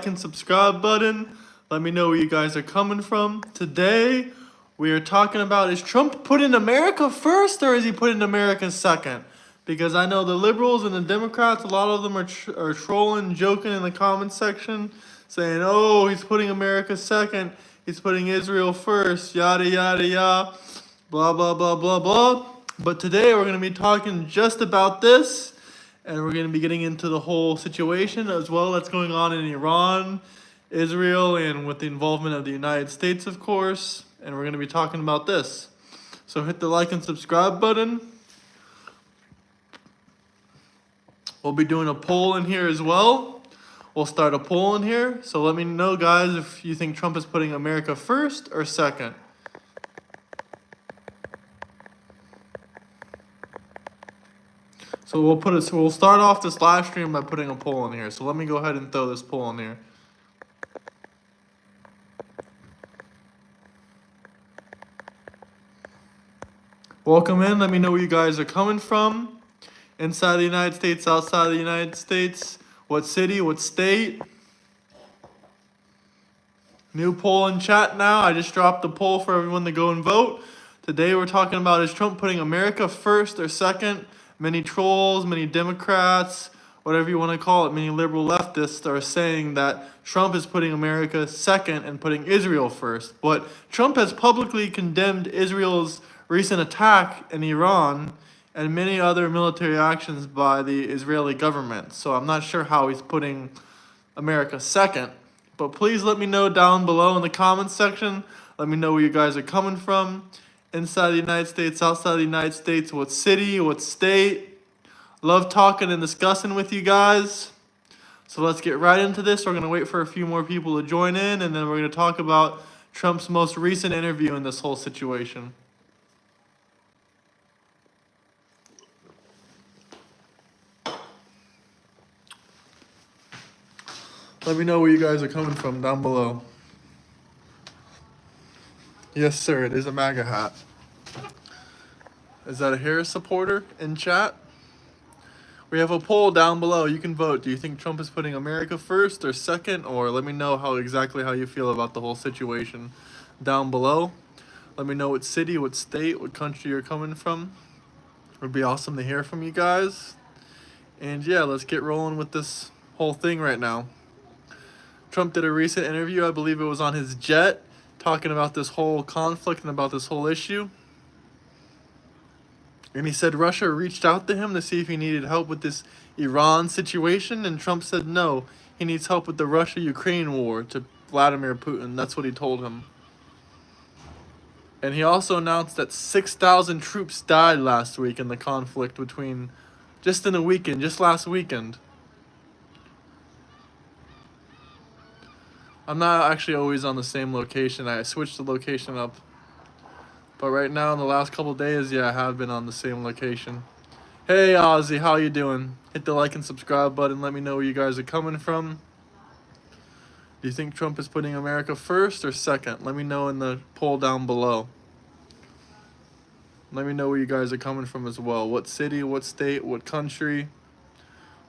like and subscribe button. Let me know where you guys are coming from. Today, we are talking about, is Trump putting America first or is he putting America second? Because I know the liberals and the Democrats, a lot of them are trolling, joking in the comments section, saying, oh, he's putting America second, he's putting Israel first, yada, yada, yada, blah, blah, blah, blah, blah. But today, we're going to be talking just about this. And we're going to be getting into the whole situation as well that's going on in Iran, Israel, and with the involvement of the United States, of course. And we're going to be talking about this. So hit the like and subscribe button. We'll be doing a poll in here as well. We'll start a poll in here. So let me know, guys, if you think Trump is putting America first or second. So we'll start off this live stream by putting a poll in here. So let me go ahead and throw this poll in here. Welcome in. Let me know where you guys are coming from. Inside the United States, outside the United States. What city, what state? New poll in chat now. I just dropped the poll for everyone to go and vote. Today we're talking about, is Trump putting America first or second? Many trolls, many Democrats, whatever you want to call it, many liberal leftists are saying that Trump is putting America second and putting Israel first. But Trump has publicly condemned Israel's recent attack in Iran and many other military actions by the Israeli government. So I'm not sure how he's putting America second. But please let me know down below in the comments section. Let me know where you guys are coming from. Inside the United States, outside the United States, what city, what state. Love talking and discussing with you guys. So let's get right into this. We're going to wait for a few more people to join in, and then we're going to talk about Trump's most recent interview in this whole situation. Let me know where you guys are coming from down below. Yes, sir, it is a MAGA hat. Is that a Harris supporter in chat? We have a poll down below. You can vote. Do you think Trump is putting America first or second? Or let me know exactly how you feel about the whole situation down below. Let me know what city, what state, what country you're coming from. It would be awesome to hear from you guys. And yeah, let's get rolling with this whole thing right now. Trump did a recent interview, I believe it was on his jet, talking about this whole conflict and about this whole issue. And he said Russia reached out to him to see if he needed help with this Iran situation. And Trump said no, he needs help with the Russia-Ukraine war to Vladimir Putin. That's what he told him. And he also announced that 6,000 troops died last week in the conflict between, just in a weekend, just last weekend. I'm not actually always on the same location. I switched the location up. But right now, in the last couple days, yeah, I have been on the same location. Hey, Ozzy, how you doing? Hit the like and subscribe button. Let me know where you guys are coming from. Do you think Trump is putting America first or second? Let me know in the poll down below. Let me know where you guys are coming from as well. What city, what state, what country?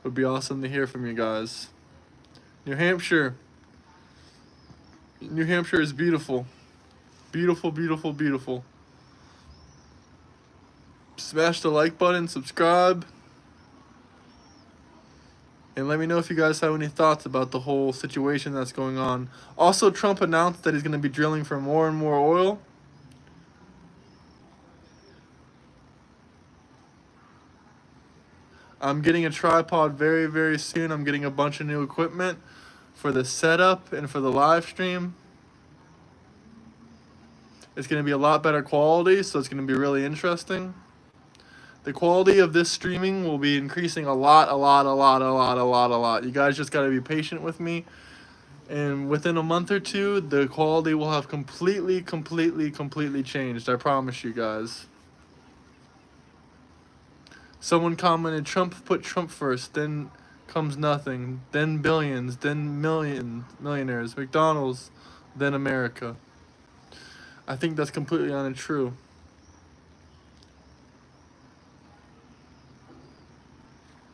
Would be awesome to hear from you guys. New Hampshire. New Hampshire is beautiful. Beautiful, beautiful, beautiful. Smash the like button, subscribe. And let me know if you guys have any thoughts about the whole situation that's going on. Also, Trump announced that he's going to be drilling for more and more oil. I'm getting a tripod very, very soon. I'm getting a bunch of new equipment for the setup and for the live stream. It's going to be a lot better quality, so it's going to be really interesting. The quality of this streaming will be increasing a lot. You guys just got to be patient with me. And within a month or two, the quality will have completely changed. I promise you guys. Someone commented, Trump put Trump first, then comes nothing, then billions, then millionaires, McDonald's, then America. I think that's completely untrue.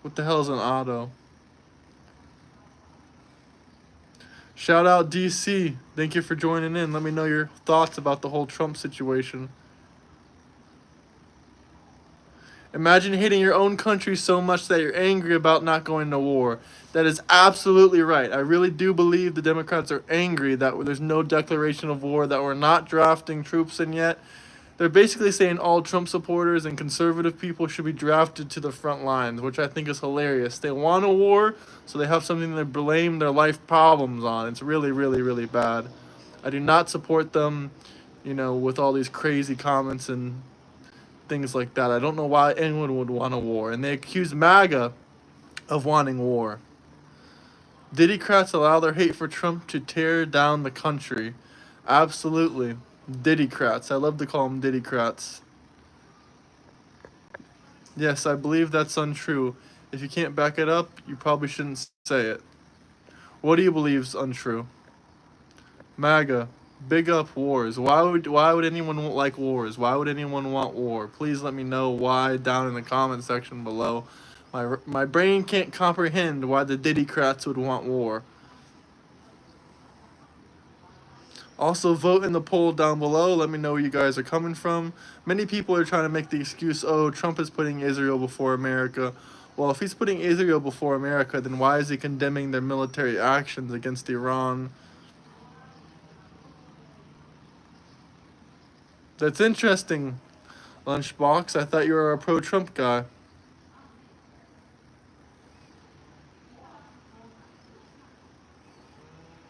What the hell is an auto? Shout out DC. Thank you for joining in. Let me know your thoughts about the whole Trump situation. Imagine hating your own country so much that you're angry about not going to war. That is absolutely right. I really do believe the Democrats are angry that there's no declaration of war, that we're not drafting troops in yet. They're basically saying all Trump supporters and conservative people should be drafted to the front lines, which I think is hilarious. They want a war, so they have something to blame their life problems on. It's really, really, really bad. I do not support them, with all these crazy comments and things like that. I don't know why anyone would want a war. And they accuse MAGA of wanting war. Diddycrats allow their hate for Trump to tear down the country. Absolutely. Diddycrats. I love to call them Diddycrats. Yes, I believe that's untrue. If you can't back it up, you probably shouldn't say it. What do you believe is untrue? MAGA. Big up wars. Why would anyone like wars? Why would anyone want war? Please let me know why down in the comment section below. My brain can't comprehend why the Diddycrats would want war. Also, vote in the poll down below. Let me know where you guys are coming from. Many people are trying to make the excuse, oh, Trump is putting Israel before America. Well, if he's putting Israel before America, then why is he condemning their military actions against Iran? That's interesting, Lunchbox. I thought you were a pro-Trump guy.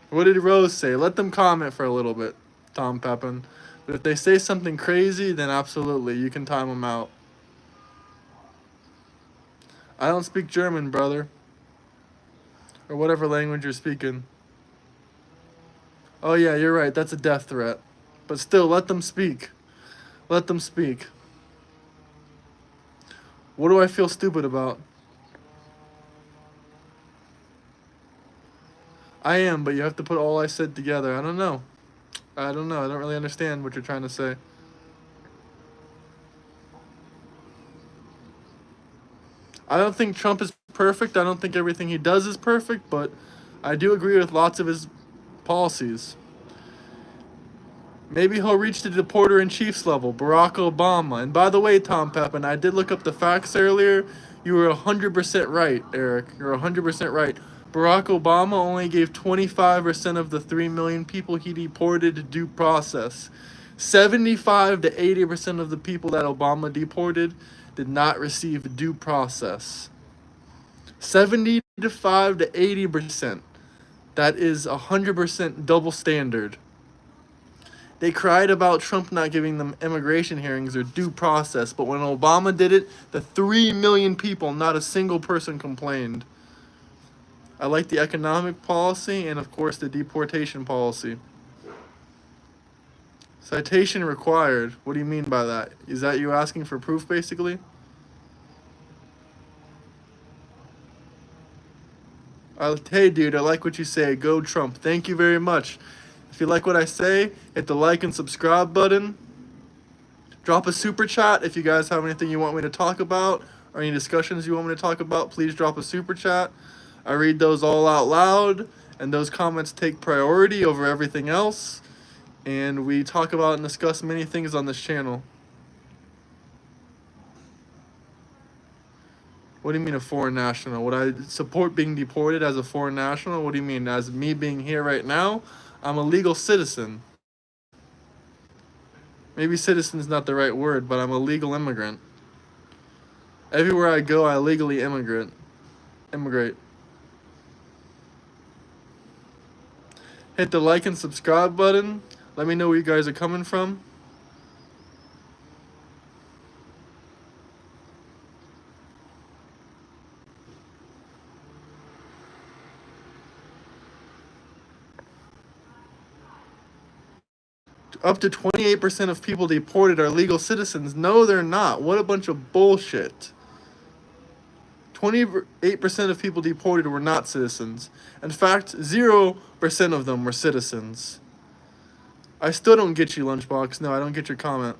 What did Rose say? Let them comment for a little bit, Tom Pepin. But if they say something crazy, then absolutely, you can time them out. I don't speak German, brother. Or whatever language you're speaking. Oh yeah, you're right, that's a death threat. But still, let them speak. Let them speak. What do I feel stupid about? I am, but you have to put all I said together. I don't know. I don't really understand what you're trying to say. I don't think Trump is perfect. I don't think everything he does is perfect, but I do agree with lots of his policies. Maybe he'll reach the deporter-in-chief's level, Barack Obama. And by the way, Tom Pepin, I did look up the facts earlier. You were 100% right, Eric. You're 100% right. Barack Obama only gave 25% of the 3 million people he deported due process. 75 to 80% of the people that Obama deported did not receive due process. 75 to 80%. That is 100% double standard. They cried about Trump not giving them immigration hearings or due process, but when Obama did it, the 3 million people, not a single person complained. I like the economic policy and, of course, the deportation policy. Citation required. What do you mean by that? Is that you asking for proof, basically? Hey, dude, I like what you say. Go Trump. Thank you very much. If you like what I say, hit the like and subscribe button. Drop a super chat if you guys have anything you want me to talk about or any discussions you want me to talk about. Please drop a super chat. I read those all out loud, and those comments take priority over everything else. And we talk about and discuss many things on this channel. What do you mean a foreign national? Would I support being deported as a foreign national? What do you mean? As me being here right now? I'm a legal citizen. Maybe citizen is not the right word, but I'm a legal immigrant. Everywhere I go, I legally immigrate. Hit the like and subscribe button. Let me know where you guys are coming from. Up to 28% of people deported are legal citizens. No, they're not. What a bunch of bullshit. 28% of people deported were not citizens. In fact, 0% of them were citizens. I still don't get you, Lunchbox. No, I don't get your comment.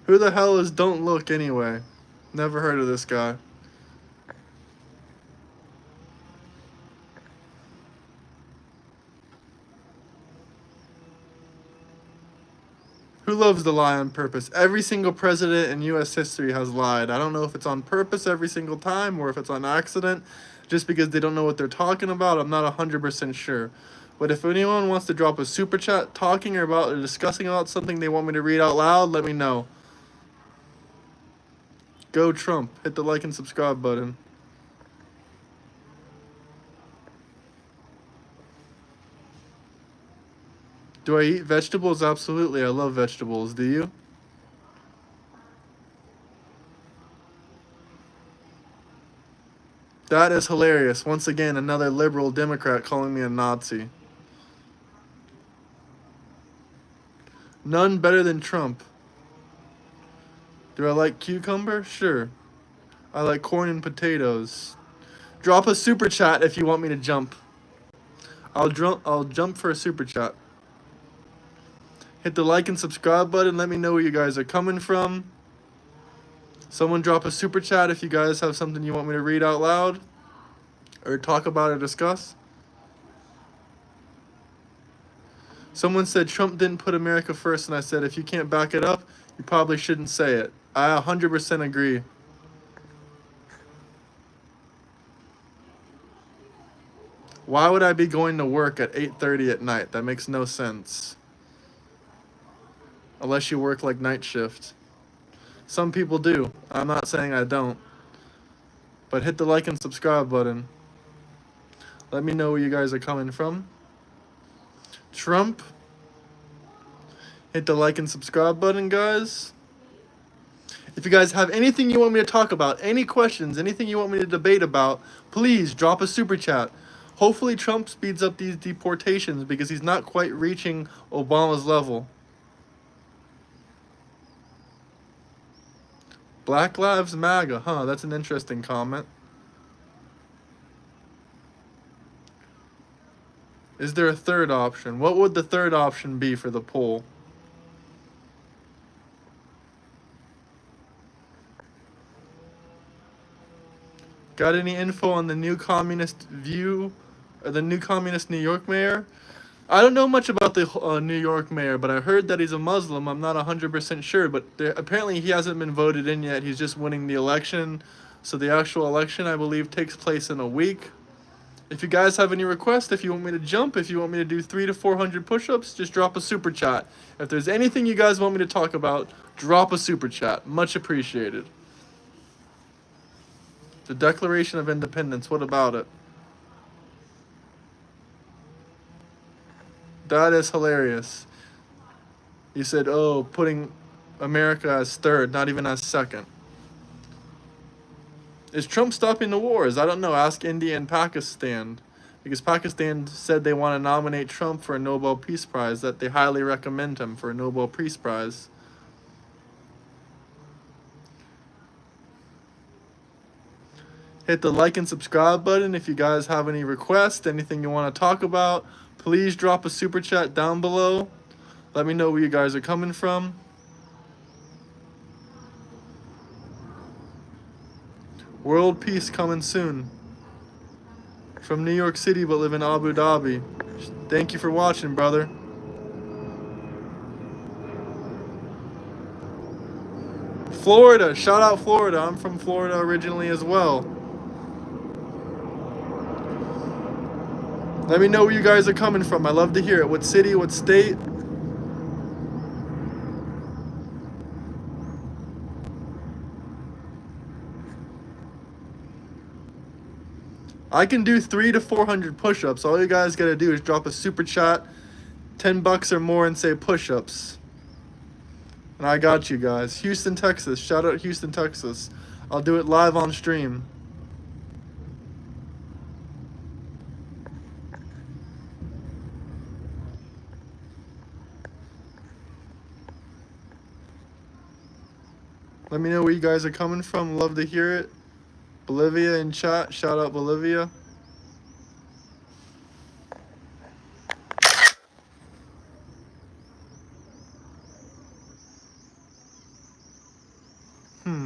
Who the hell is Don't Look anyway? Never heard of this guy. Who loves to lie on purpose? Every single president in U.S. history has lied. I don't know if it's on purpose every single time or if it's on accident, just because they don't know what they're talking about. I'm not 100% sure. But if anyone wants to drop a super chat talking or discussing about something they want me to read out loud, let me know. Go Trump. Hit the like and subscribe button. Do I eat vegetables? Absolutely. I love vegetables. Do you? That is hilarious. Once again, another liberal Democrat calling me a Nazi. None better than Trump. Do I like cucumber? Sure. I like corn and potatoes. Drop a super chat if you want me to jump. I'll jump for a super chat. Hit the like and subscribe button. Let me know where you guys are coming from. Someone drop a super chat if you guys have something you want me to read out loud or talk about or discuss. Someone said Trump didn't put America first, and I said if you can't back it up, you probably shouldn't say it. I 100% agree. Why would I be going to work at 8:30 at night? That makes no sense. Unless you work like night shift. Some people do. I'm not saying I don't. But hit the like and subscribe button. Let me know where you guys are coming from. Trump. Hit the like and subscribe button, guys. If you guys have anything you want me to talk about, any questions, anything you want me to debate about, please drop a super chat. Hopefully Trump speeds up these deportations because he's not quite reaching Obama's level. Black Lives MAGA, huh? That's an interesting comment. Is there a third option? What would the third option be for the poll? Got any info on the new communist view, or the new communist New York mayor? I don't know much about the New York mayor, but I heard that he's a Muslim. I'm not 100% sure, but apparently he hasn't been voted in yet. He's just winning the election. So the actual election, I believe, takes place in a week. If you guys have any requests, if you want me to jump, if you want me to do 300 to 400 push-ups, just drop a super chat. If there's anything you guys want me to talk about, drop a super chat. Much appreciated. The Declaration of Independence, what about it? That is hilarious. You said, oh, putting America as third, not even as second. Is Trump stopping the wars? I don't know. Ask India and Pakistan. Because Pakistan said they want to nominate Trump for a Nobel Peace Prize, that they highly recommend him for a Nobel Peace Prize. Hit the like and subscribe button if you guys have any requests, anything you want to talk about. Please drop a super chat down below. Let me know where you guys are coming from. World peace coming soon. From New York City but live in Abu Dhabi. Thank you for watching, brother. Florida. Shout out Florida. I'm from Florida originally as well. Let me know where you guys are coming from. I love to hear it. What city, what state? I can do 300 to 400 push-ups. All you guys gotta do is drop a super chat, $10 or more, and say push-ups. And I got you guys. Houston, Texas. Shout out Houston, Texas. I'll do it live on stream. Let me know where you guys are coming from. Love to hear it. Bolivia in chat. Shout out Bolivia.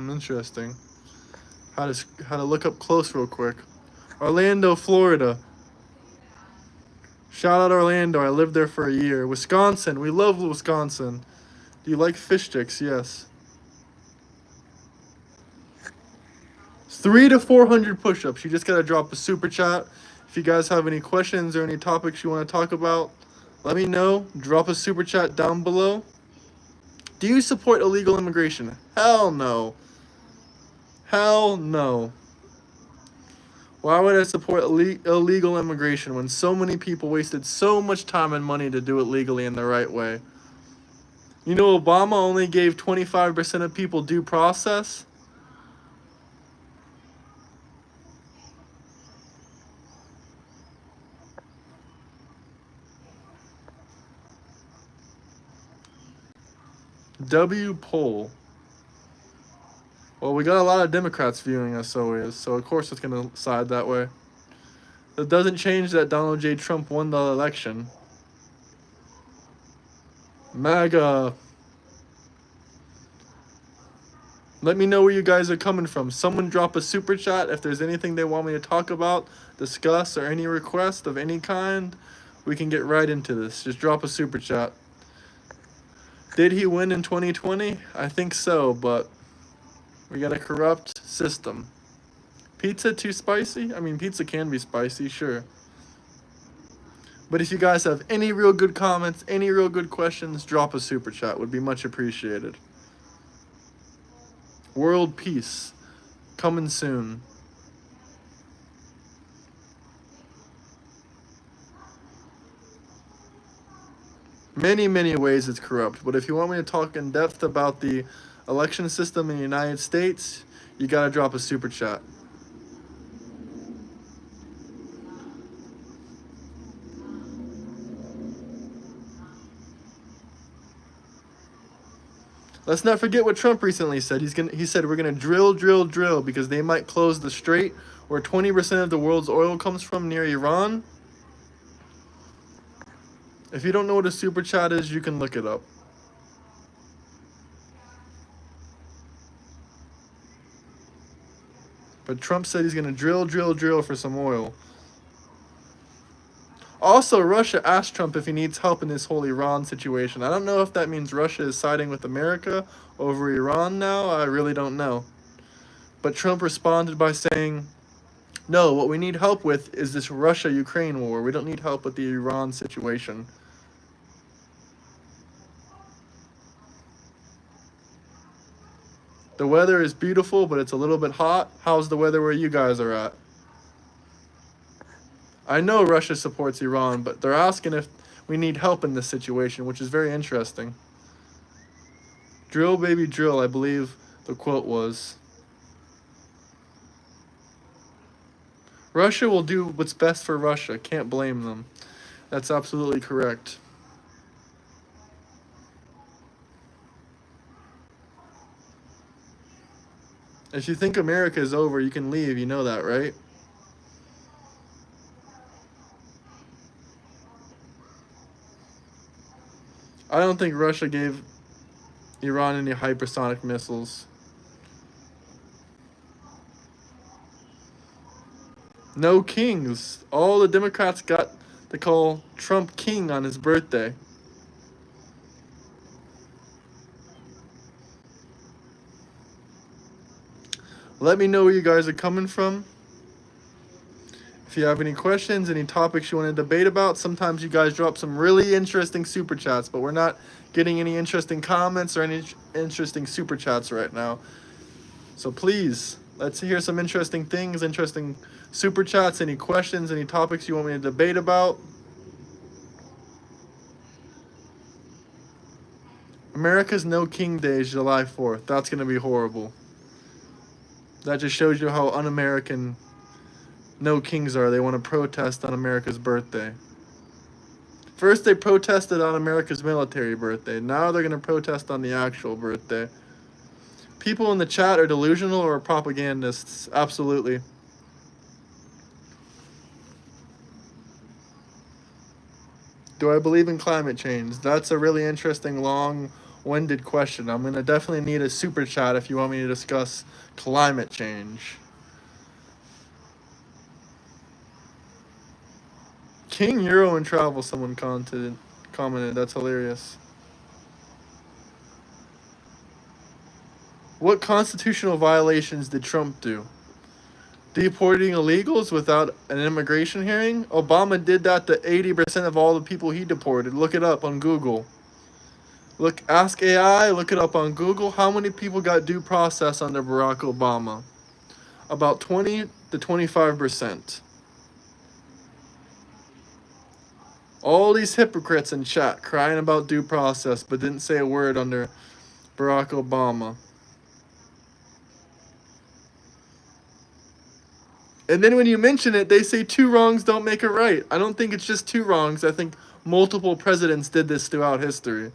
Interesting. How to look up close real quick. Orlando, Florida. Shout out Orlando. I lived there for a year. Wisconsin. We love Wisconsin. Do you like fish sticks? Yes. 300 to 400 push-ups. You just gotta drop a super chat. If you guys have any questions or any topics you want to talk about, let me know. Drop a super chat down below. Do you support illegal immigration? Hell no. Hell no. Why would I support illegal immigration when so many people wasted so much time and money to do it legally in the right way? You know, Obama only gave 25% of people due process. W poll. Well, we got a lot of Democrats viewing us always, so of course it's going to side that way. That doesn't change that Donald J. Trump won the election. MAGA. Let me know where you guys are coming from. Someone drop a super chat if there's anything they want me to talk about, discuss, or any request of any kind. We can get right into this. Just drop a super chat. Did he win in 2020? I think so, but we got a corrupt system. Pizza too spicy? I mean, pizza can be spicy, sure. But if you guys have any real good comments, any real good questions, drop a super chat. Would be much appreciated. World peace. Coming soon. Many, many ways it's corrupt. But if you want me to talk in depth about the election system in the United States, you gotta drop a super chat. Let's not forget what Trump recently said. He said we're gonna drill because they might close the strait where 20% of the world's oil comes from near Iran. If you don't know what a super chat is, you can look it up. But Trump said he's gonna drill for some oil. Also, Russia asked Trump if he needs help in this whole Iran situation. I don't know if that means Russia is siding with America over Iran now. I really don't know. But Trump responded by saying, no, what we need help with is this Russia-Ukraine war. We don't need help with the Iran situation. The weather is beautiful, but it's a little bit hot. How's the weather where you guys are at? I know Russia supports Iran, but they're asking if we need help in this situation, which is very interesting. Drill, baby, drill, I believe the quote was. Russia will do what's best for Russia. Can't blame them. That's absolutely correct. If you think America is over, you can leave. You know that, right? I don't think Russia gave Iran any hypersonic missiles. No kings. All the Democrats got to call Trump king on his birthday. Let me know where you guys are coming from. If you have any questions, any topics you want to debate about, sometimes you guys drop some really interesting super chats, but we're not getting any interesting comments or any interesting super chats right now. So please, let's hear some interesting things, interesting super chats, any questions, any topics you want me to debate about. America's No King Day is July 4th. That's going to be horrible. That just shows you how un-American no kings are. They want to protest on America's birthday. First they protested on America's military birthday. Now they're going to protest on the actual birthday. People in the chat are delusional or propagandists. Absolutely. Do I believe in climate change? That's a really interesting, long, winded question. I'm going to definitely need a super chat if you want me to discuss climate change. King Euro and Travel, someone commented. That's hilarious. What constitutional violations did Trump do? Deporting illegals without an immigration hearing? Obama did that to 80% of all the people he deported. Look it up on Google. Ask AI, look it up on Google. How many people got due process under Barack Obama? About 20 to 25%. All these hypocrites in chat crying about due process but didn't say a word under Barack Obama. And then when you mention it, they say two wrongs don't make it right. I don't think it's just two wrongs. I think multiple presidents did this throughout history.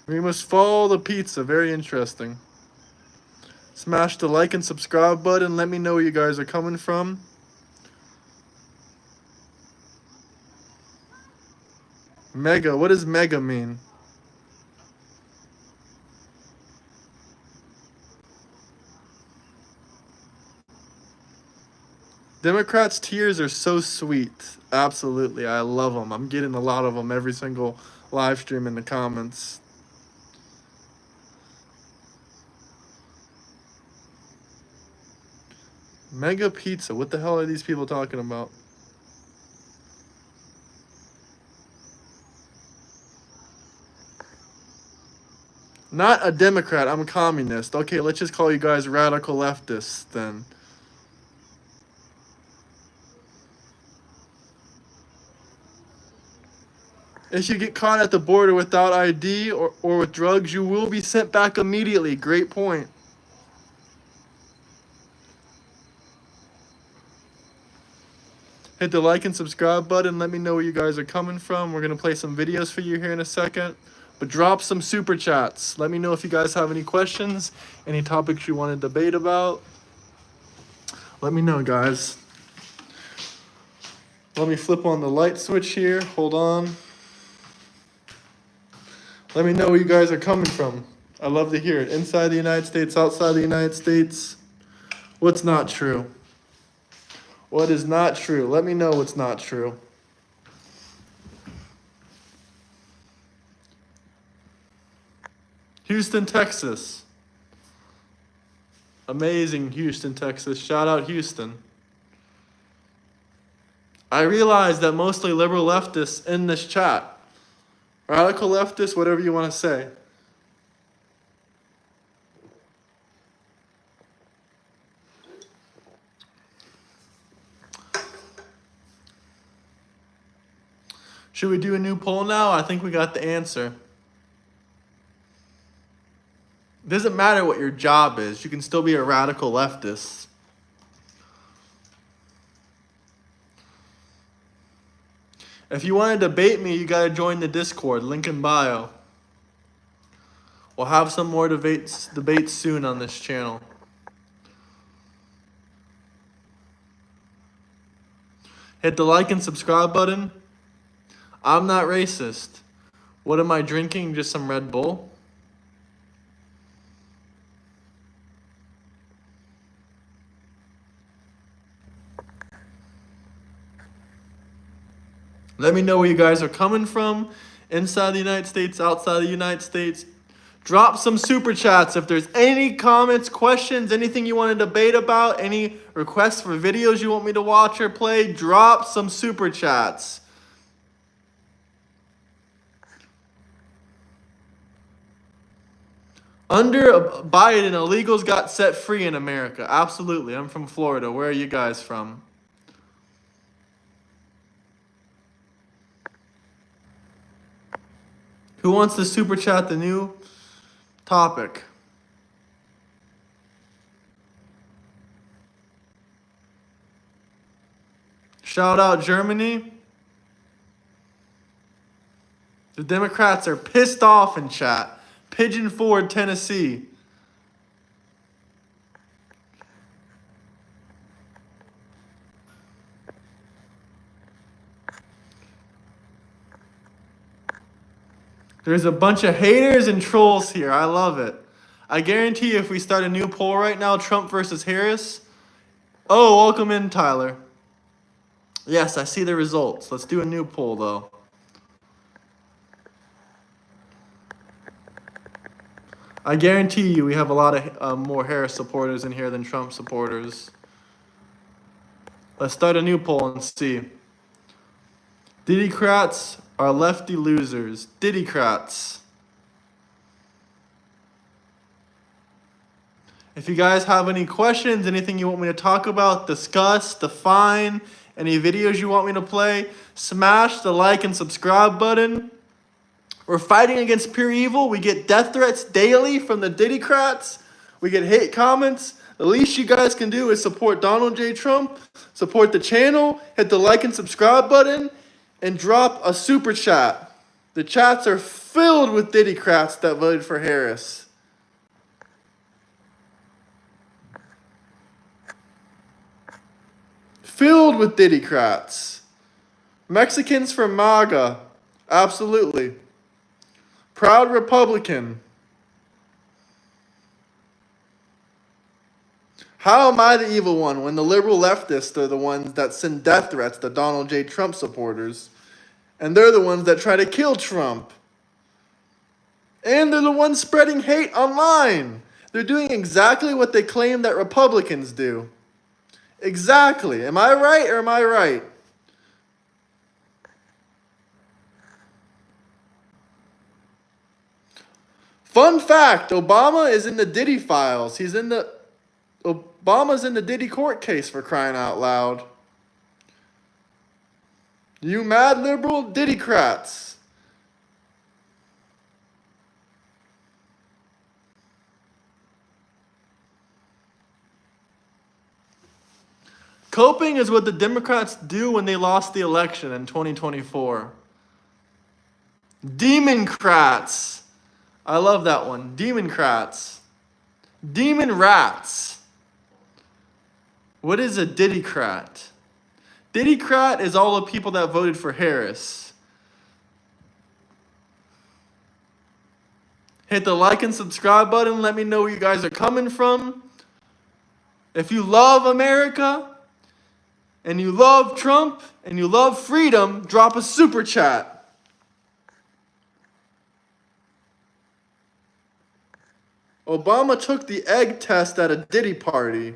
We must follow the pizza. Very interesting. Smash the like and subscribe button. Let me know where you guys are coming from. Mega. What does mega mean? Democrats' tears are so sweet. Absolutely. I love them. I'm getting a lot of them every single live stream in the comments. Mega pizza. What the hell are these people talking about? Not a Democrat. I'm a communist. Okay, let's just call you guys radical leftists then. If you get caught at the border without ID or with drugs, you will be sent back immediately. Great point. Hit the like and subscribe button. Let me know where you guys are coming from. We're going to play some videos for you here in a second. But drop some super chats. Let me know if you guys have any questions, any topics you want to debate about. Let me know, guys. Let me flip on the light switch here. Hold on. Let me know where you guys are coming from. I love to hear it. Inside the United States, outside the United States. What's not true? What is not true? Let me know what's not true. Houston, Texas. Amazing Houston, Texas. Shout out Houston. I realize that mostly liberal leftists in this chat. Radical leftists, whatever you want to say. Should we do a new poll now? I think we got the answer. It doesn't matter what your job is. You can still be a radical leftist. If you want to debate me, you got to join the Discord. Link in bio. We'll have some more debates soon on this channel. Hit the like and subscribe button. I'm not racist. What am I drinking? Just some Red Bull? Let me know where you guys are coming from. Inside the United States, outside the United States. Drop some super chats if there's any comments, questions, anything you want to debate about, any requests for videos you want me to watch or play. Drop some super chats. Under Biden, illegals got set free in America. Absolutely. I'm from Florida. Where are you guys from? Who wants to super chat the new topic? Shout out Germany. The Democrats are pissed off in chat. Pigeon Forward, Tennessee. There's a bunch of haters and trolls here. I love it. I guarantee you if we start a new poll right now, Trump versus Harris. Oh, welcome in, Tyler. Yes, I see the results. Let's do a new poll, though. I guarantee you we have a lot of more Harris supporters in here than Trump supporters. Let's start a new poll and see. Diddycrats are lefty losers. Diddycrats. If you guys have any questions, anything you want me to talk about, discuss, define, any videos you want me to play, smash the like and subscribe button. We're fighting against pure evil. We get death threats daily from the Diddycrats. We get hate comments. The least you guys can do is support Donald J. Trump, support the channel, hit the like and subscribe button, and drop a super chat. The chats are filled with Diddycrats that voted for Harris. Filled with Diddycrats. Mexicans for MAGA. Absolutely. Proud Republican. How am I the evil one when the liberal leftists are the ones that send death threats to Donald J. Trump supporters? And they're the ones that try to kill Trump. And they're the ones spreading hate online. They're doing exactly what they claim that Republicans do. Exactly. Am I right or am I right? Fun fact, Obama is in the Diddy files. Obama's in the Diddy court case, for crying out loud. You mad liberal Diddycrats. Coping is what the Democrats do when they lost the election in 2024. Demoncrats. I love that one. Demoncrats. Demon rats. What is a Diddycrat? Diddycrat is all the people that voted for Harris. Hit the like and subscribe button. Let me know where you guys are coming from. If you love America, and you love Trump, and you love freedom, drop a super chat. Obama took the egg test at a Diddy party.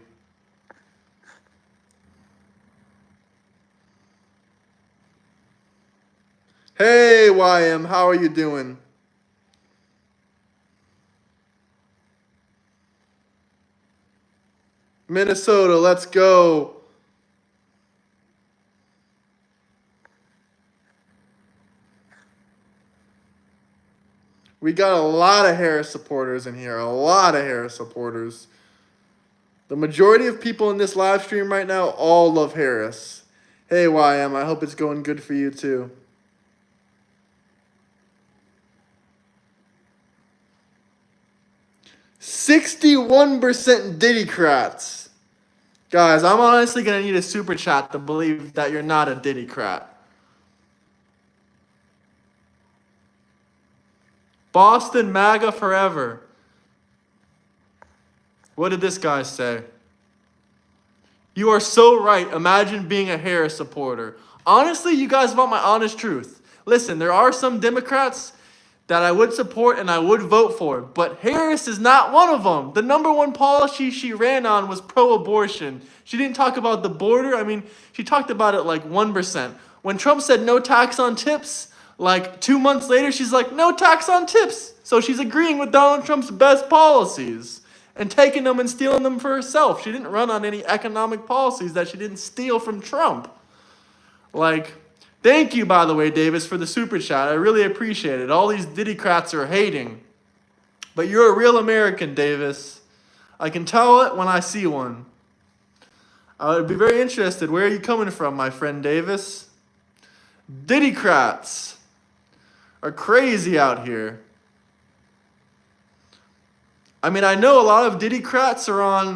Hey, YM, how are you doing? Minnesota, let's go. We got a lot of Harris supporters in here. A lot of Harris supporters. The majority of people in this live stream right now all love Harris. Hey, YM, I hope it's going good for you too. %61% Diddycrats. Guys, I'm honestly going to need a super chat to believe that you're not a Diddycrat. Boston MAGA forever. What did this guy say? You are so right. Imagine being a Harris supporter. Honestly, you guys want my honest truth. Listen, there are some Democrats that I would support and I would vote for, but Harris is not one of them. The number one policy she ran on was pro-abortion. She didn't talk about the border. I mean, she talked about it like 1%. When Trump said no tax on tips, like 2 months later, she's like, no tax on tips. So she's agreeing with Donald Trump's best policies and taking them and stealing them for herself. She didn't run on any economic policies that she didn't steal from Trump. Like, thank you, by the way, Davis, for the super chat. I really appreciate it. All these Diddycrats are hating. But you're a real American, Davis. I can tell it when I see one. I would be very interested. Where are you coming from, my friend Davis? Diddycrats are crazy out here. I mean, I know a lot of Diddycrats are on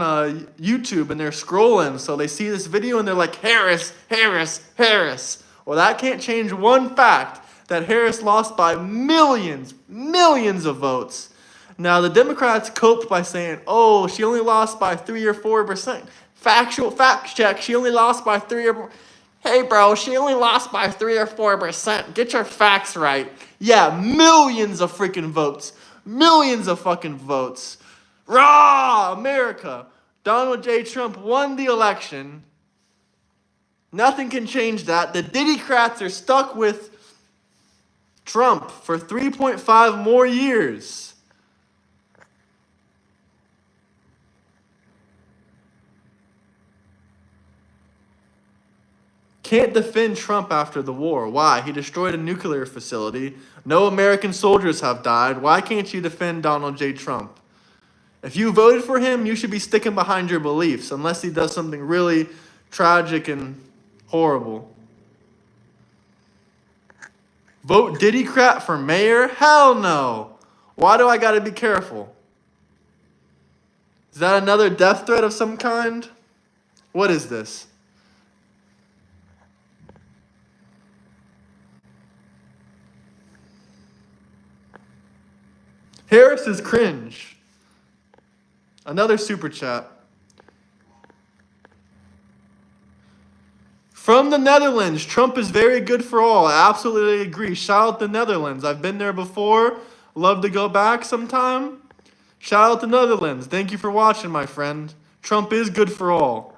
YouTube and they're scrolling, so they see this video and they're like, Harris, Harris, Harris. Well, that can't change one fact, that Harris lost by millions, millions of votes. Now, the Democrats coped by saying, oh, she only lost by 3 or 4%. Fact check, she only lost by 3 or 4%. Hey, bro, she only lost by 3 or 4%. Get your facts right. Yeah, millions of freaking votes. Millions of fucking votes. Rah! America. Donald J. Trump won the election. Nothing can change that. The Diddycrats are stuck with Trump for 3.5 more years. Can't defend Trump after the war. Why? He destroyed a nuclear facility. No American soldiers have died. Why can't you defend Donald J. Trump? If you voted for him, you should be sticking behind your beliefs, unless he does something really tragic and horrible. Vote Diddycrat for mayor? Hell no. Why do I gotta be careful? Is that another death threat of some kind? What is this? Harris is cringe. Another super chat. From the Netherlands, Trump is very good for all. I absolutely agree. Shout out the Netherlands. I've been there before. Love to go back sometime. Shout out the Netherlands. Thank you for watching, my friend. Trump is good for all.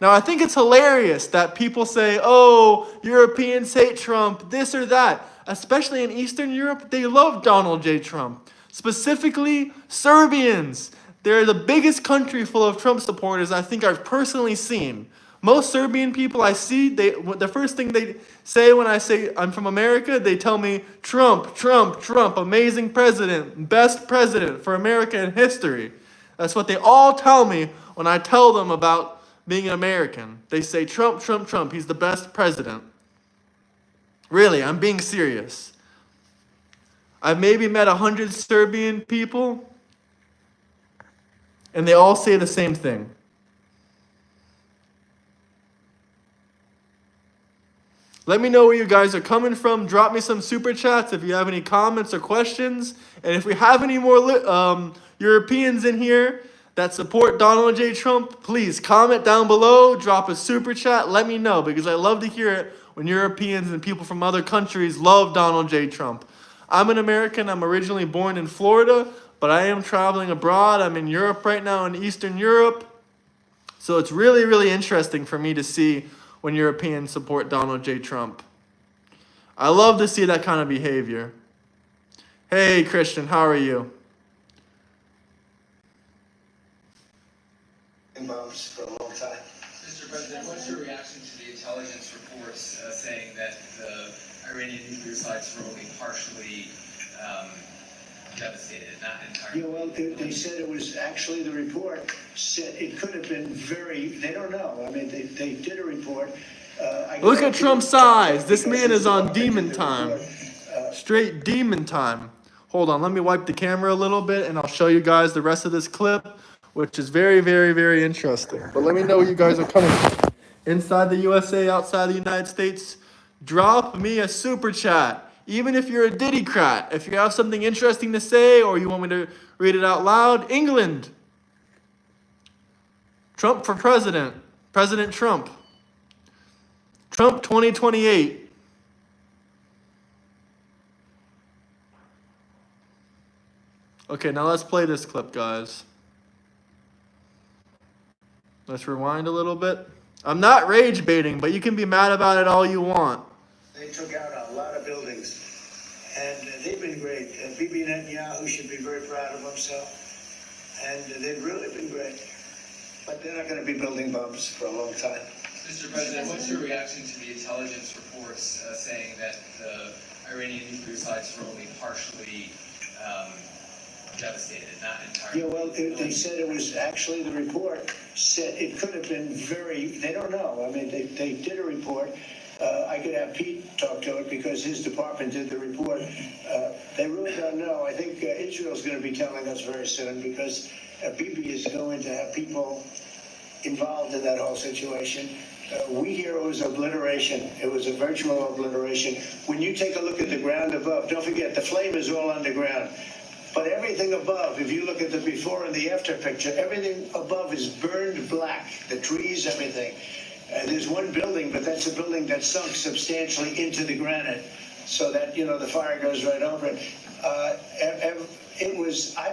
Now, I think it's hilarious that people say, oh, Europeans hate Trump, this or that. Especially in Eastern Europe, they love Donald J. Trump. Specifically, Serbians. They're the biggest country full of Trump supporters I think I've personally seen. Most Serbian people I see, the first thing they say when I say I'm from America, they tell me, Trump, Trump, Trump, amazing president, best president for America in history. That's what they all tell me when I tell them about being an American. They say, Trump, Trump, Trump, he's the best president. Really, I'm being serious. I've maybe met 100 Serbian people, and they all say the same thing. Let me know where you guys are coming from. Drop me some super chats if you have any comments or questions. And if we have any more Europeans in here that support Donald J. Trump, please comment down below, drop a super chat, let me know, because I love to hear it when Europeans and people from other countries love Donald J. Trump. I'm an American. I'm originally born in Florida, but I am traveling abroad. I'm in Europe right now, in Eastern Europe. So it's really, really interesting for me to see when Europeans support Donald J. Trump. I love to see that kind of behavior. Hey, Christian, how are you? For a long time. Mr. President, what's your reaction to the intelligence reports saying that the Iranian nuclear sites were only partially devastated, not entirely? Yeah, well, they said it was actually, the report said it could have been they don't know. I mean, they did a report. Look at Trump's size. This man is on demon time. Straight demon time. Hold on, let me wipe the camera a little bit and I'll show you guys the rest of this clip, which is very, very, very interesting. But let me know where you guys are coming from. Inside the USA, outside the United States, drop me a super chat. Even if you're a Diddycrat, if you have something interesting to say or you want me to read it out loud. England. Trump for president. President Trump. Trump 2028. Okay, now let's play this clip, guys. Let's rewind a little bit. I'm not rage baiting, but you can be mad about it all you want. They took out a lot of buildings, and they've been great. Bibi Netanyahu should be very proud of himself, and they've really been great. But they're not going to be building bombs for a long time. Mr. President, what's your reaction to the intelligence reports saying that the Iranian nuclear sites were only partially devastated, not entirely. Yeah, well, they said it was actually, the report said it could have been they don't know. I mean, they did a report. I could have Pete talk to it because his department did the report. They really don't know. I think Israel's going to be telling us very soon because Bibi is going to have people involved in that whole situation. We hear it was obliteration. It was a virtual obliteration. When you take a look at the ground above, don't forget, the flame is all underground. But everything above, if you look at the before and the after picture, everything above is burned black. The trees, everything. There's one building, but that's a building that sunk substantially into the granite so that, the fire goes right over it. I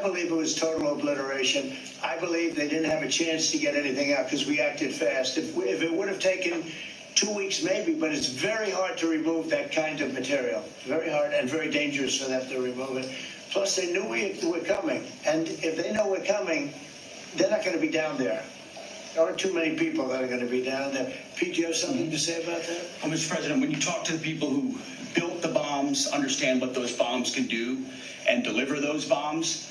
believe it was total obliteration. I believe they didn't have a chance to get anything out because we acted fast. If it would have taken 2 weeks maybe, but it's very hard to remove that kind of material. Very hard and very dangerous for them to remove it. Plus, they knew we were coming. And if they know we're coming, they're not going to be down there. There aren't too many people that are going to be down there. Pete, do you have something to say about that? Well, Mr. President, when you talk to the people who built the bombs, understand what those bombs can do, and deliver those bombs,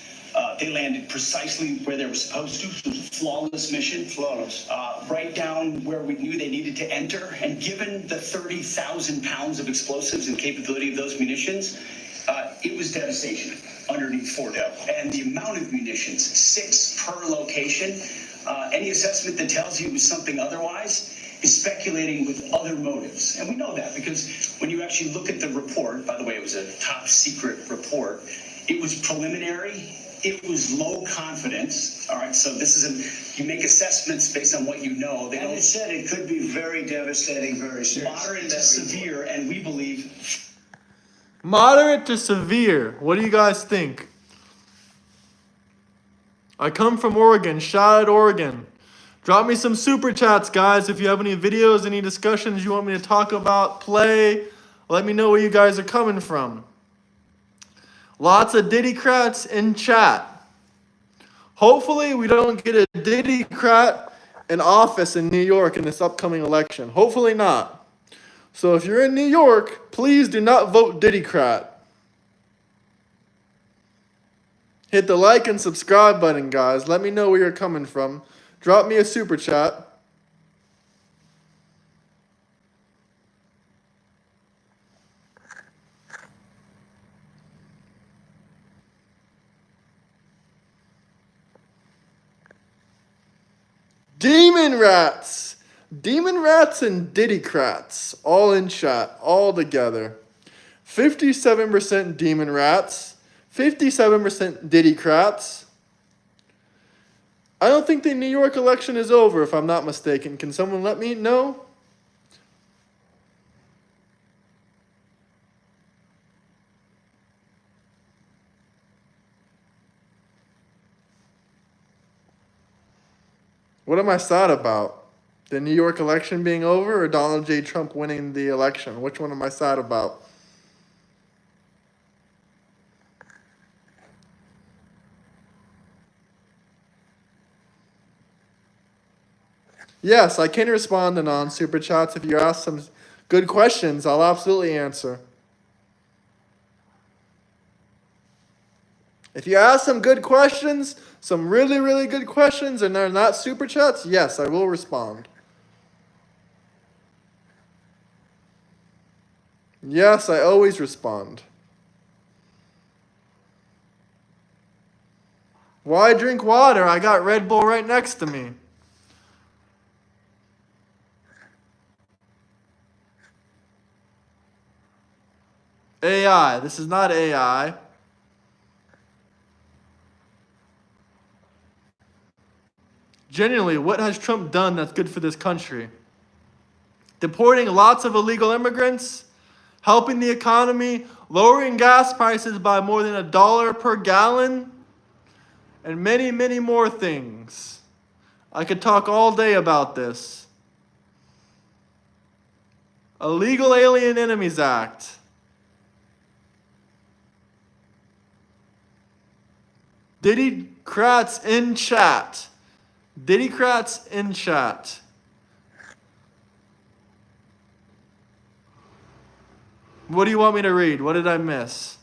they landed precisely where they were supposed to. It was a flawless mission. Flawless. Right down where we knew they needed to enter. And given the 30,000 pounds of explosives and capability of those munitions, it was devastation underneath Fort Ell. And the amount of munitions, 6 per location, any assessment that tells you it was something otherwise is speculating with other motives. And we know that because when you actually look at the report, by the way, it was a top secret report, it was preliminary, it was low confidence. All right, so you make assessments based on what you know. And it said it could be very devastating, very serious. Moderate to severe, and we believe... Moderate to severe. What do you guys think? I come from Oregon. Shout out Oregon. Drop me some super chats, guys. If you have any videos, any discussions you want me to talk about, play, let me know where you guys are coming from. Lots of Diddycrats in chat. Hopefully we don't get a Diddycrat in office in New York in this upcoming election. Hopefully not. So if you're in New York, please do not vote Diddycrat. Hit the like and subscribe button, guys. Let me know where you're coming from. Drop me a super chat. Demon rats. Demon rats and Diddycrats. All in chat. All together. 57% demon rats. 57% Diddycrats. I don't think the New York election is over, if I'm not mistaken. Can someone let me know? What am I sad about? The New York election being over or Donald J. Trump winning the election? Which one am I sad about? Yes, I can respond on super chats. If you ask some good questions, I'll absolutely answer. If you ask some good questions, some really, really good questions, and they're not super chats, yes, I will respond. Yes, I always respond. Why drink water? I got Red Bull right next to me. AI. This is not AI. Genuinely, what has Trump done that's good for this country? Deporting lots of illegal immigrants, helping the economy, lowering gas prices by more than $1 per gallon, and many, many more things. I could talk all day about this. Illegal Alien Enemies Act. Diddycrats in chat. Diddycrats in chat. What do you want me to read? What did I miss?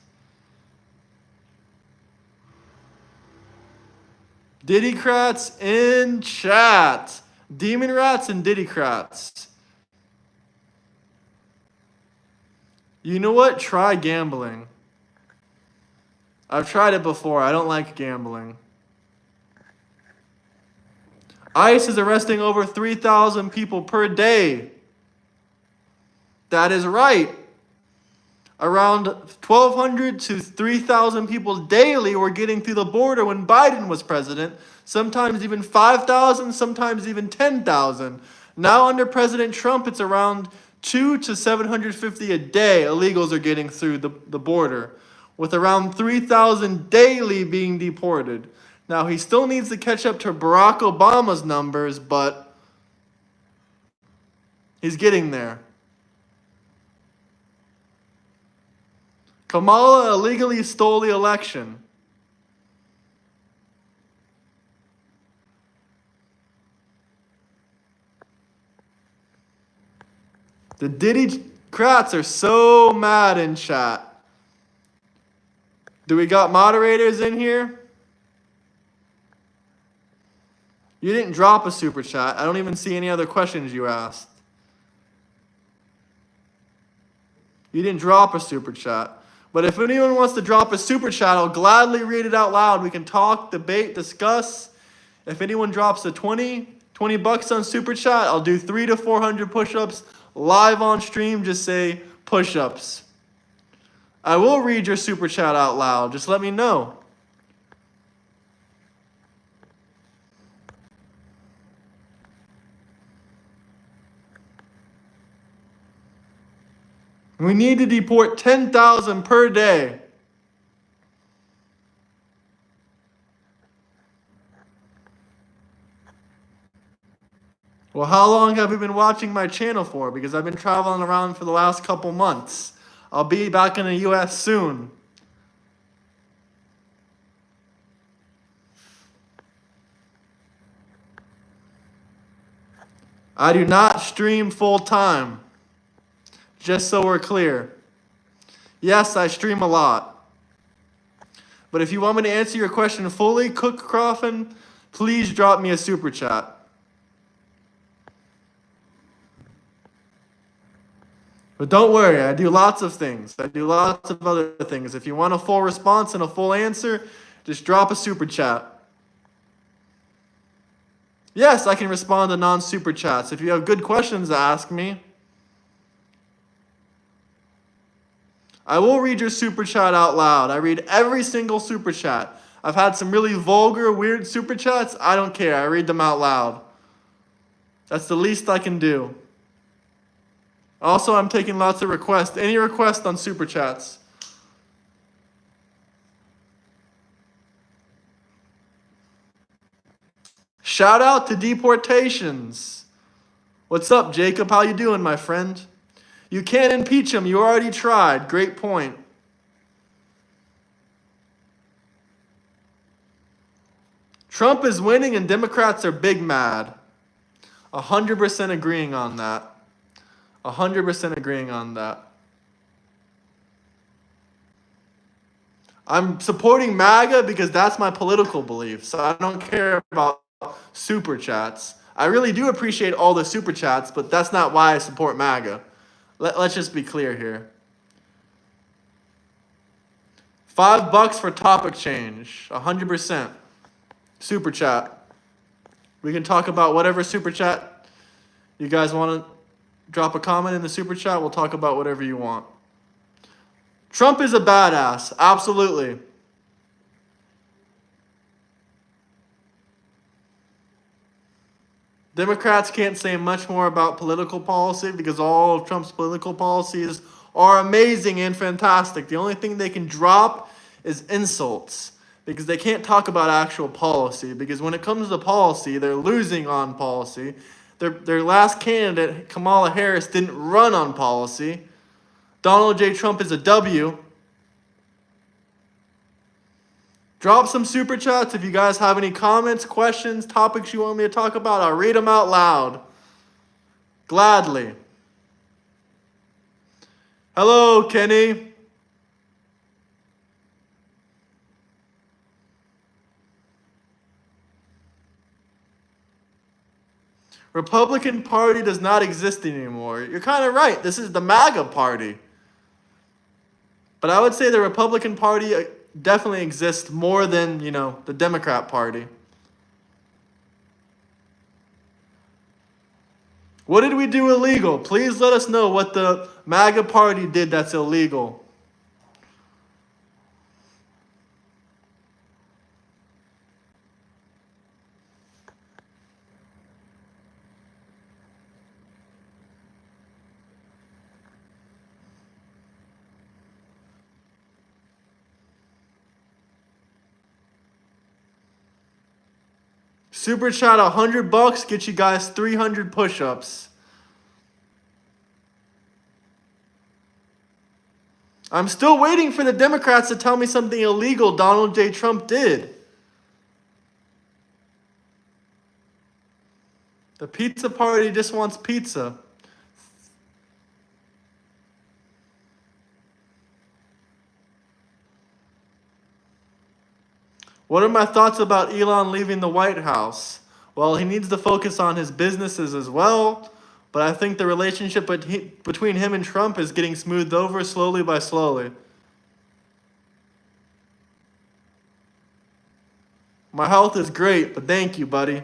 Diddycrats in chat. Demon rats and Diddycrats. You know what? Try gambling. I've tried it before. I don't like gambling. ICE is arresting over 3,000 people per day. That is right. Around 1,200 to 3,000 people daily were getting through the border when Biden was president. Sometimes even 5,000, sometimes even 10,000. Now under President Trump, it's around 2 to 750 a day illegals are getting through the border, with around 3,000 daily being deported. Now, he still needs to catch up to Barack Obama's numbers, but he's getting there. Kamala illegally stole the election. The Diddycrats are so mad in chat. Do we got moderators in here? You didn't drop a super chat. I don't even see any other questions you asked. You didn't drop a super chat. But if anyone wants to drop a super chat, I'll gladly read it out loud. We can talk, debate, discuss. If anyone drops a 20 bucks on super chat, I'll do 300 to 400 push-ups live on stream. Just say push-ups. I will read your super chat out loud. Just let me know. We need to deport 10,000 per day. Well, how long have you been watching my channel for? Because I've been traveling around for the last couple months. I'll be back in the US soon. I do not stream full time. Just so we're clear. Yes, I stream a lot. But if you want me to answer your question fully, Cook Coffin, please drop me a super chat. But don't worry, I do lots of things. I do lots of other things. If you want a full response and a full answer, just drop a super chat. Yes, I can respond to non-super chats. If you have good questions to ask me, I will read your super chat out loud. I read every single super chat. I've had some really vulgar, weird super chats. I don't care. I read them out loud. That's the least I can do. Also, I'm taking lots of requests. Any request on super chats? Shout out to deportations. What's up, Jacob? How you doing, my friend? You can't impeach him. You already tried. Great point. Trump is winning and Democrats are big mad. 100% agreeing on that. 100% agreeing on that. I'm supporting MAGA because that's my political belief. So I don't care about super chats. I really do appreciate all the super chats, but that's not why I support MAGA. Let's just be clear here. $5 for topic change. 100%. Super chat. We can talk about whatever super chat you guys want to drop a comment in the super chat. We'll talk about whatever you want. Trump is a badass. Absolutely. Democrats can't say much more about political policy because all of Trump's political policies are amazing and fantastic. The only thing they can drop is insults because they can't talk about actual policy, because when it comes to policy, they're losing on policy. Their last candidate, Kamala Harris, didn't run on policy. Donald J. Trump is a W. Drop some super chats if you guys have any comments, questions, topics you want me to talk about. I'll read them out loud. Gladly. Hello, Kenny. Republican Party does not exist anymore. You're kind of right. This is the MAGA Party. But I would say the Republican Party definitely exists more than, the Democrat Party. What did we do illegal? Please let us know what the MAGA Party did that's illegal. Super chat $100 get you guys 300 push-ups. I'm still waiting for the Democrats to tell me something illegal Donald J. Trump did. The pizza party just wants pizza. What are my thoughts about Elon leaving the White House? Well, he needs to focus on his businesses as well, but I think the relationship between him and Trump is getting smoothed over slowly by slowly. My health is great, but thank you, buddy.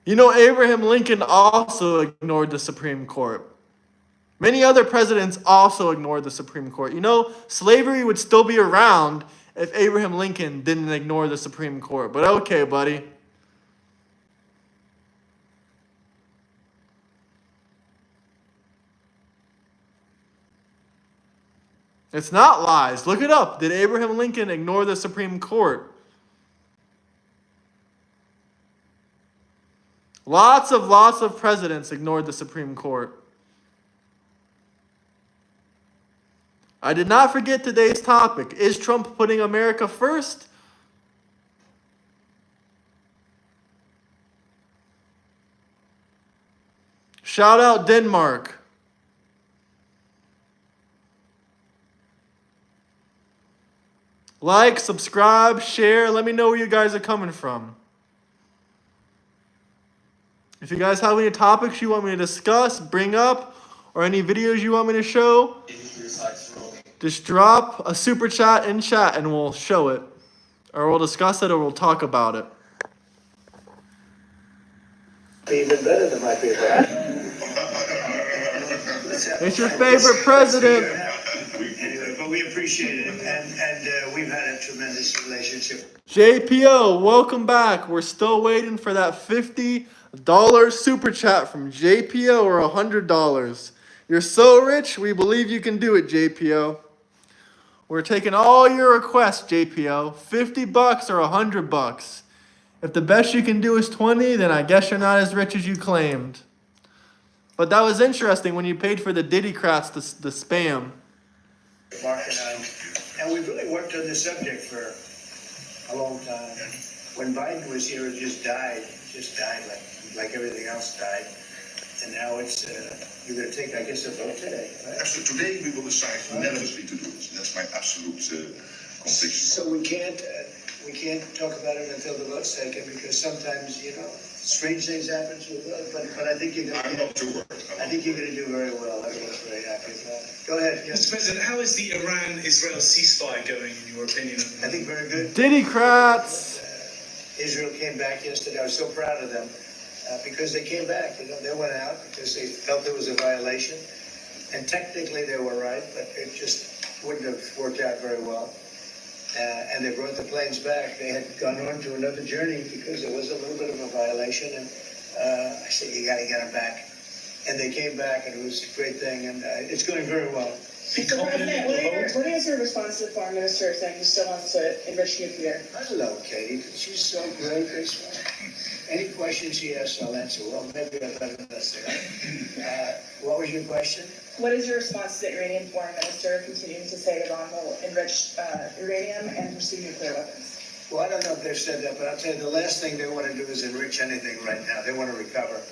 Abraham Lincoln also ignored the Supreme Court. Many other presidents also ignored the Supreme Court. Slavery would still be around if Abraham Lincoln didn't ignore the Supreme Court. But okay, buddy. It's not lies. Look it up. Did Abraham Lincoln ignore the Supreme Court? Lots of presidents ignored the Supreme Court. I did not forget today's topic. Is Trump putting America first? Shout out Denmark. Like, subscribe, share. Let me know where you guys are coming from. If you guys have any topics you want me to discuss, bring up, or any videos you want me to show, just drop a super chat in chat and we'll show it. Or we'll discuss it or we'll talk about it. Even better than my favorite. It's your favorite president. Anyway, but we appreciate it, and we've had a tremendous relationship. JPO, welcome back. We're still waiting for that $50 super chat from JPO or $100. You're so rich, we believe you can do it, JPO. We're taking all your requests, JPO. $50 or $100. If the best you can do is 20, then I guess you're not as rich as you claimed. But that was interesting when you paid for the Diddycrats, the spam. Mark and I, and we've really worked on this subject for a long time. When Biden was here, it just died like everything else died. And now it's, you're going to take, I guess, a vote today, right? Absolutely. Today we will decide unanimously to do it. That's my absolute conviction. So we can't talk about it until the vote's taken, because sometimes, strange things happen to the vote. But I think you're going to. I'm not too worried. I think you're going to do very well. Everyone's very happy about it. Go ahead. Yes. Mr. President, how is the Iran-Israel ceasefire going, in your opinion? I think very good. Diddycrats. Israel came back yesterday. I was so proud of them because they came back. They went out because they felt there was a violation, and technically they were right, but it just wouldn't have worked out very well. And they brought the planes back. They had gone on to another journey because there was a little bit of a violation, and I said, you got to get them back. And they came back, and it was a great thing, and it's going very well. Mr. President, what is your response to the foreign minister saying he still wants to enrich nuclear? Hello, Katie. She's so great. Any questions she asks, I'll answer. Well, maybe I better not say that. What was your question? What is your response to the Iranian foreign minister continuing to say Iran will enrich uranium and pursue nuclear weapons? Well, I don't know if they've said that, but I'll tell you, the last thing they want to do is enrich anything right now. They want to recover.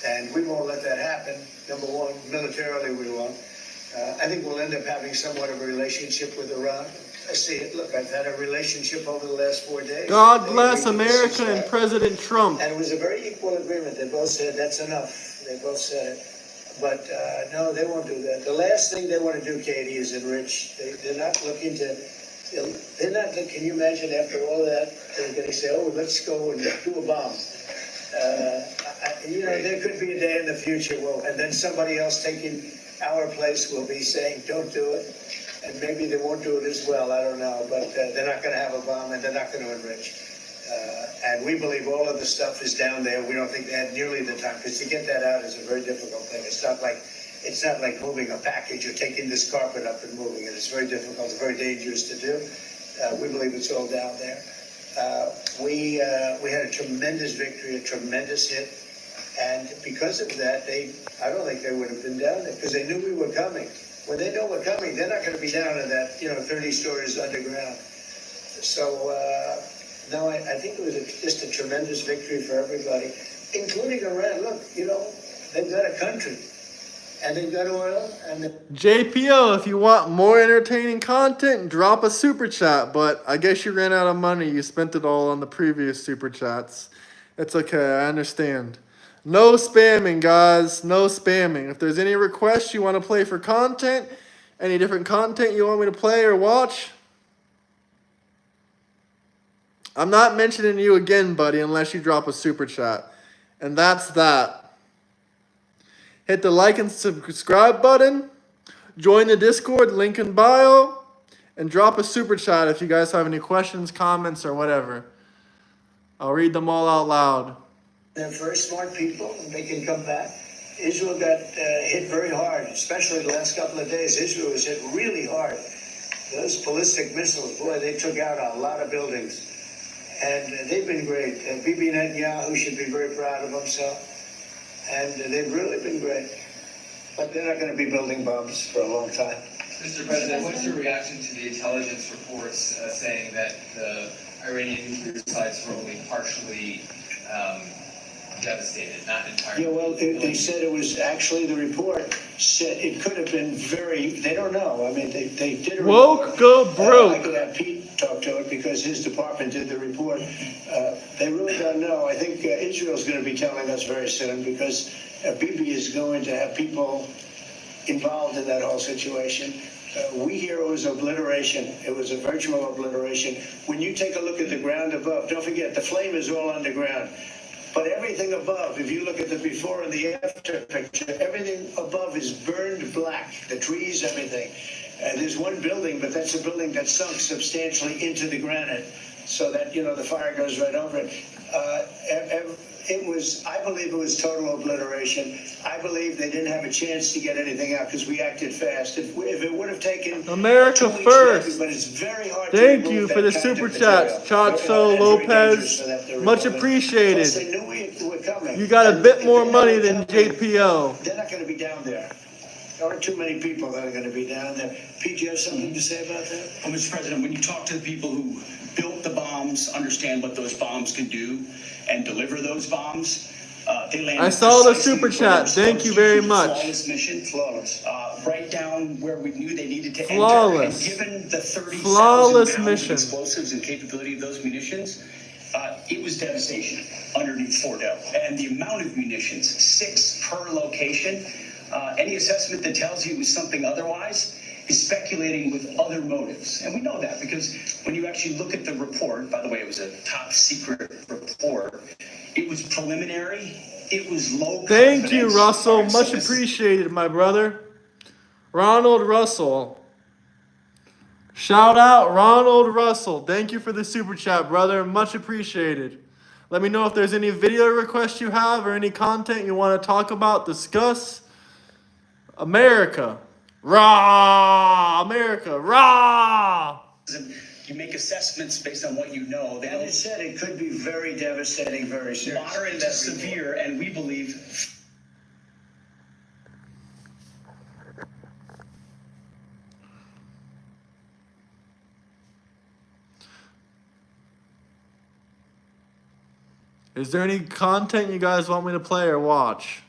And we won't let that happen. Number one, militarily we won't. I think we'll end up having somewhat of a relationship with Iran. I see it. Look, I've had a relationship over the last 4 days. God They bless agreed to the America and ceasefire. President Trump. And it was a very equal agreement. They both said that's enough. They both said it. But no, they won't do that. The last thing they want to do, Katie, is enrich. They're not looking to. They're not. Can you imagine after all that they're going to say, "Oh, let's go and do a bomb." There could be a day in the future, and then somebody else taking our place will be saying, "Don't do it," and maybe they won't do it as well. I don't know, but they're not going to have a bomb, and they're not going to enrich. And we believe all of the stuff is down there. We don't think they had nearly the time, because to get that out is a very difficult thing. It's not like moving a package or taking this carpet up and moving it. It's very difficult. It's very dangerous to do. We believe it's all down there. We had a tremendous victory, a tremendous hit, and because of that, I don't think they would have been down there, because they knew we were coming. When they know we're coming, they're not going to be down in that 30 stories underground. So. No, I think it was just a tremendous victory for everybody, including Iran. Look, they've got a country, and they've got oil, and JPO, if you want more entertaining content, drop a super chat. But I guess you ran out of money. You spent it all on the previous super chats. It's okay. I understand. No spamming, guys. No spamming. If there's any requests you want to play for content, any different content you want me to play or watch, I'm not mentioning you again, buddy, unless you drop a super chat. And that's that. Hit the like and subscribe button. Join the Discord, link in bio. And drop a super chat if you guys have any questions, comments, or whatever. I'll read them all out loud. they're very smart people, and they can come back. Israel got hit very hard, especially the last couple of days. Israel was hit really hard. Those ballistic missiles, boy, they took out a lot of buildings. And they've been great. Bibi Netanyahu should be very proud of himself. And they've really been great. But they're not going to be building bombs for a long time. Mr. President, what's your reaction to the intelligence reports saying that the Iranian nuclear sites were only partially devastated, not entirely? Yeah, well, they said it was actually, the report said it could have been they don't know. I mean, they did a Woke, report. go broke. I could have Pete talk to it because his department did the report. They really don't know. I think Israel's going to be telling us very soon because Bibi is going to have people involved in that whole situation. We hear it was obliteration. It was a virtual obliteration. When you take a look at the ground above, don't forget, the flame is all underground. But everything above, if you look at the before and the after picture, everything above is burned black. The trees, everything. There's one building, but that's a building that sunk substantially into the granite, so that, the fire goes right over it. I believe it was total obliteration. I believe they didn't have a chance to get anything out because we acted fast. If it would have taken America 2 weeks, first. maybe, but it's very hard Thank to you remove for the that kind super of chats, material. Chacho And very dangerous Lopez. for them to Much remove it. appreciated. Plus, they knew we were coming. You got a And bit if more they money know than we're coming, JPO. They're not going to be down there. There aren't too many people that are going to be down there. Pete, do you have something to say about that? Well, Mr. President, when you talk to the people who built the bombs, understand what those bombs can do, and deliver those bombs, they landed. I saw the precisely super where they chat. were Thank supposed you to. very It was a much. Flawless mission. Flawless. Right down where we knew they needed to Flawless. enter. And given the 30,000 Flawless pounds mission. of explosives and capability of those munitions, it was devastation underneath Fordo. And the amount of munitions, 6 per location, any assessment that tells you it was something otherwise is speculating with other motives. And we know that because when you actually look at the report, by the way, it was a top secret report, it was preliminary, it was low Thank you, confidence. Russell. All right, so Much this- appreciated, my brother. Ronald Russell. Shout out Ronald Russell. Thank you for the super chat, brother. Much appreciated. Let me know if there's any video requests you have or any content you want to talk about, discuss. America. Rah! America. Rah! You make assessments based on what you know. They And don't it said it could be very devastating, very serious. moderate to severe, and we believe Is there any content you guys want me to play or watch?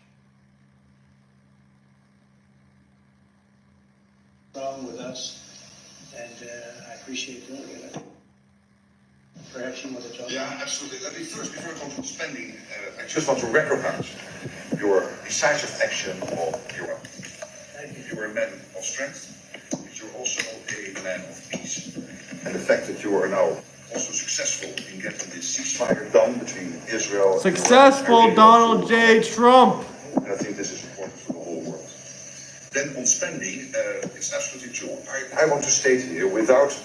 Along with us, and I appreciate Perhaps you want to talk? Yeah, absolutely. Let me first, before I come to spending, I just want to recognize your decisive action of Europe. You're a man of strength, but you're also a man of peace. And the fact that you are now also successful in getting this ceasefire done between Israel and Successful Donald J. Trump. And I think this is important for the whole world. Then on spending, it's absolutely true. I want to state here, without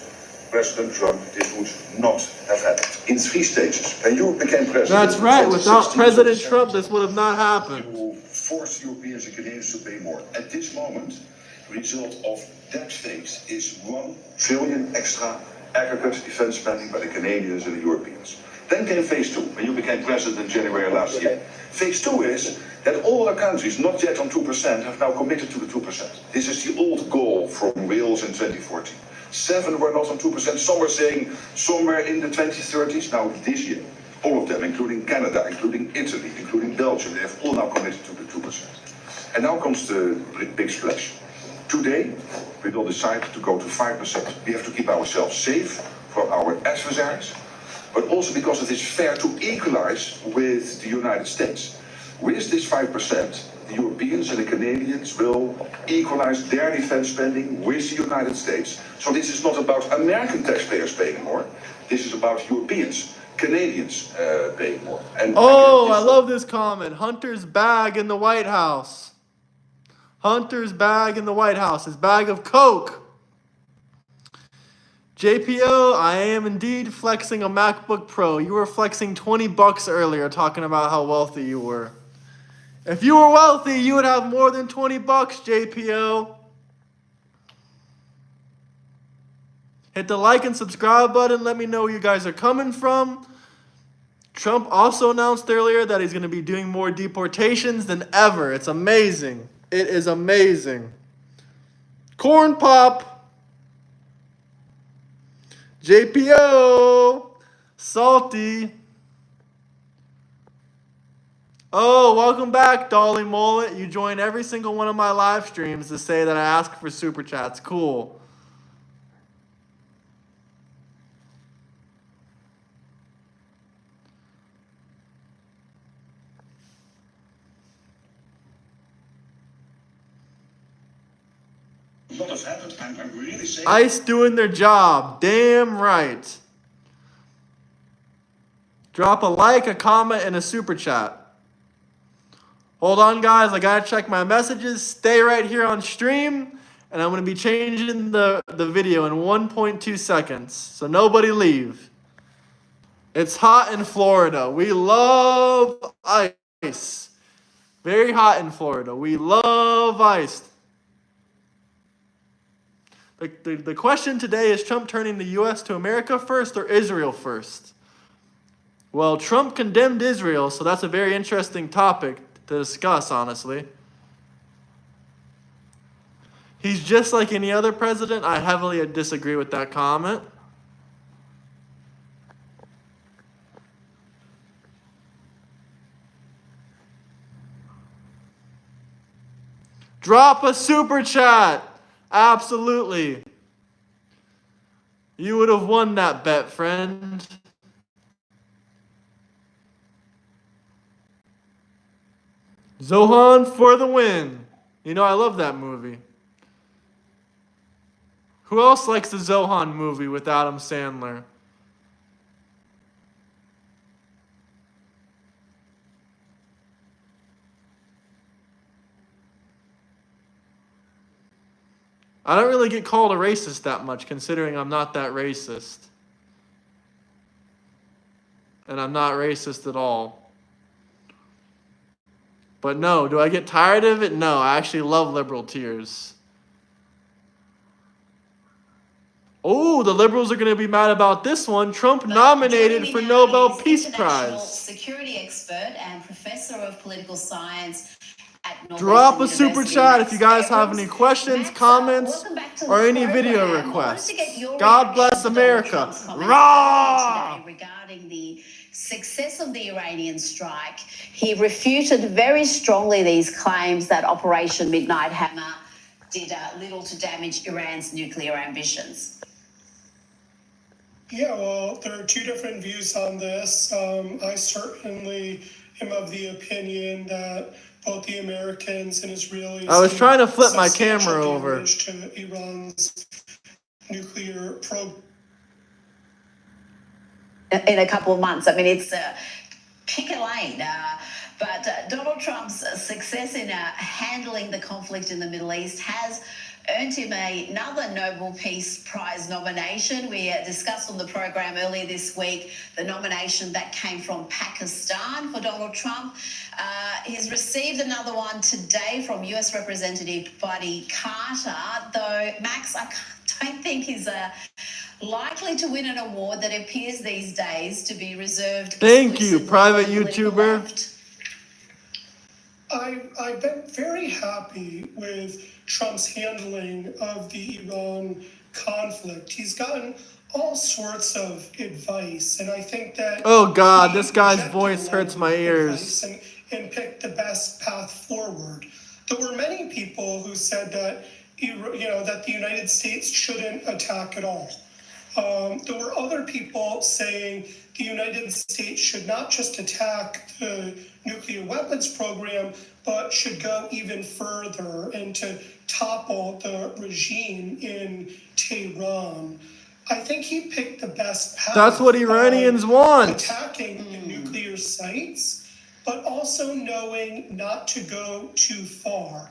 President Trump, this would not have happened. In 3 stages. And you became president. That's right. in Without 2016, President 2017. Trump, this would have not happened. You forced Europeans and Canadians to pay more. At this moment, the result of that phase is 1 trillion extra aggregate defense spending by the Canadians and the Europeans. Then came phase 2, when you became president in January last year. Phase 2 is that all other countries not yet on 2% have now committed to the 2%. This is the old goal from Wales in 2014. 7 were not on 2%. Some were saying somewhere in the 2030s. Now this year, all of them, including Canada, including Italy, including Belgium, they have all now committed to the 2%. And now comes the big splash. Today, we will decide to go to 5%. We have to keep ourselves safe from our adversaries, but also because it is fair to equalize with the United States. With this 5%, the Europeans and the Canadians will equalize their defense spending with the United States. So this is not about American taxpayers paying more. This is about Europeans, Canadians paying more. And Oh, I love this comment. Hunter's bag in the White House. Hunter's bag in the White House. His bag of Coke. JPO, I am indeed flexing a MacBook Pro. You were flexing $20 earlier talking about how wealthy you were. If you were wealthy, you would have more than $20, JPO. Hit the like and subscribe button. Let me know where you guys are coming from. Trump also announced earlier that he's going to be doing more deportations than ever. It's amazing. It is amazing. Corn Pop. JPO. Salty. Oh, welcome back, Dolly Mullet. You join every single one of my live streams to say that I ask for super chats. Cool. what has happened, I'm really saying... ICE doing their job. Damn right. Drop a like, a comment, and a super chat. Hold on, guys. I gotta check my messages. Stay right here on stream, and I'm gonna be changing the video in 1.2 seconds. So nobody leave. It's hot in Florida. We love ice. Very hot in Florida. We love ice. The question today is Trump turning the U.S. to America first or Israel first? Well, Trump condemned Israel, so that's a very interesting topic to discuss, honestly. He's just like any other president. I heavily disagree with that comment. Drop a super chat. Absolutely. You would have won that bet, friend. Zohan for the win. You know, I love that movie. Who else likes the Zohan movie with Adam Sandler? I don't really get called a racist that much, considering I'm not that racist. And I'm not racist at all. But no, do I get tired of it? No, I actually love liberal tears. Oh, the liberals are going to be mad about this one. Trump nominated for Nobel Peace Prize. Security expert and professor of political science at Northwestern Drop a super University, chat Max if you guys have Abrams. any questions, Max, comments, welcome back to the or any program. video I wanted requests. to get your God reaction bless to America. Donald Trump's comments Rah! today regarding the success of the Iranian strike. He refuted very strongly these claims that Operation Midnight Hammer did little to damage Iran's nuclear ambitions. Yeah, well, there are two different views on this. I certainly am of the opinion that both the Americans and Israelis I was need trying to flip my substantial camera over. damage to Iran's nuclear program. In a couple of months. I mean, it's pick a lane. But Donald Trump's success in handling the conflict in the Middle East has earned him another Nobel Peace Prize nomination. We discussed on the program earlier this week the nomination that came from Pakistan for Donald Trump. He's received another one today from US Representative Buddy Carter, though, Max, I don't think he's likely to win an award that appears these days to be reserved. Thank you, private YouTuber. I've been very happy with Trump's handling of the Iran conflict. He's gotten all sorts of advice, and I think that Oh God, he this guy's rejected voice a lot hurts of my advice ears. and picked the best path forward. There were many people who said that that the United States shouldn't attack at all. There were other people saying the United States should not just attack the nuclear weapons program, but should go even further and to topple the regime in Tehran. I think he picked the best path. That's what Iranians want. Attacking the nuclear sites, but also knowing not to go too far.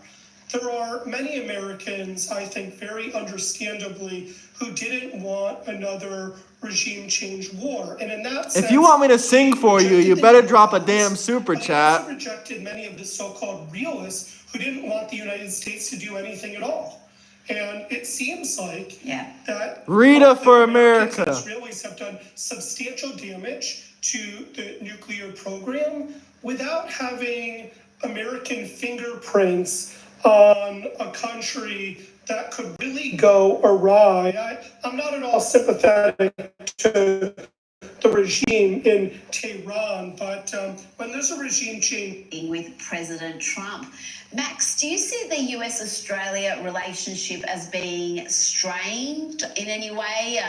There are many Americans, I think, very understandably, who didn't want another regime change war. And in that sense, If you want me to sing for you, you better drop a damn super but he also chat. rejected many of the so-called realists who didn't want the United States to do anything at all. And it seems like that Rita for Americans and America. Israelis have done substantial damage to the nuclear program without having American fingerprints on a country that could really go awry. I'm not at all sympathetic to the regime in Tehran, but when there's a regime change with President Trump. Max, do you see the US-Australia relationship as being strained in any way?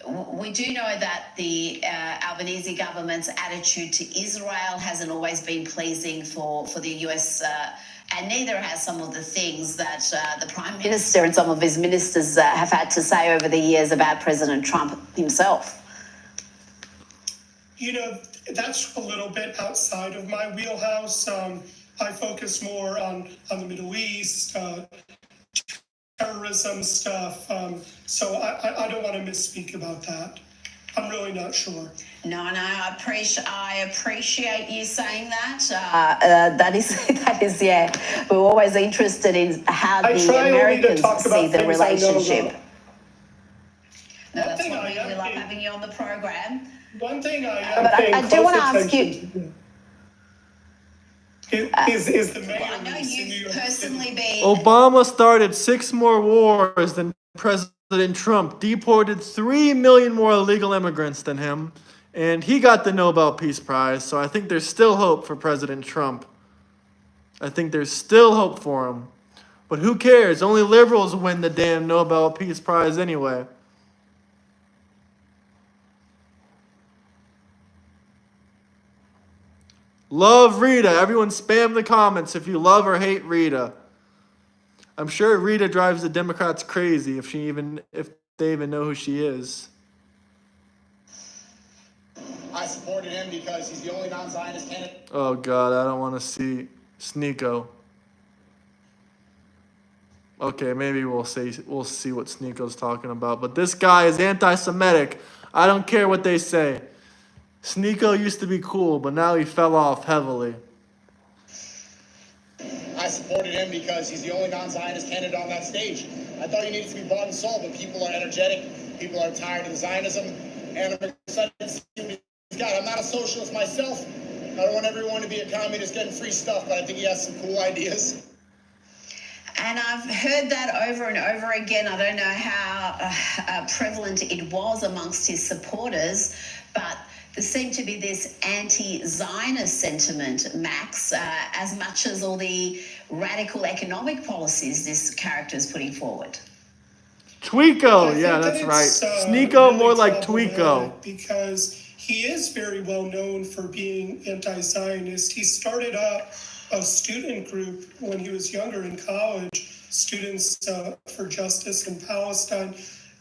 We do know that the Albanese government's attitude to Israel hasn't always been pleasing for the US, and neither has some of the things that the Prime Minister and some of his ministers have had to say over the years about President Trump himself. That's a little bit outside of my wheelhouse. I focus more on the Middle East, terrorism stuff. So I don't want to misspeak about that. I'm really not sure. No, I appreciate you saying that. That is, yeah. We're always interested in how the Americans see the relationship. No, that's why we love having you on the program. One thing but I do want to ask you. Is the mayor I know you've personally been. Obama started 6 more wars than President Trump, deported 3 million more illegal immigrants than him, and he got the Nobel Peace Prize, so I think there's still hope for President Trump. I think there's still hope for him. But who cares? Only liberals win the damn Nobel Peace Prize anyway. Love Rita. Everyone spam the comments if you love or hate Rita. I'm sure Rita drives the Democrats crazy if they even know who she is. I supported him because he's the only non-Zionist candidate. Oh God, I don't want to see Sneeko. Okay, maybe we'll see what Sneeko's talking about. But this guy is anti-Semitic. I don't care what they say. Sneeko used to be cool, but now he fell off heavily. I supported him because he's the only non-Zionist candidate on that stage. I thought he needed to be bought and sold, but people are energetic. People are tired of Zionism, and I'm excited to see what he's got. I'm not a socialist myself. I don't want everyone to be a communist getting free stuff, but I think he has some cool ideas. And I've heard that over and over again. I don't know how prevalent it was amongst his supporters, but there seemed to be this anti-Zionist sentiment, Max, as much as all the radical economic policies this character is putting forward. Tweeko, I yeah, think that that's right. it's Sneeko, really more like Tweeko. problematic because he is very well known for being anti-Zionist. He started up a student group when he was younger in college, Students for Justice in Palestine.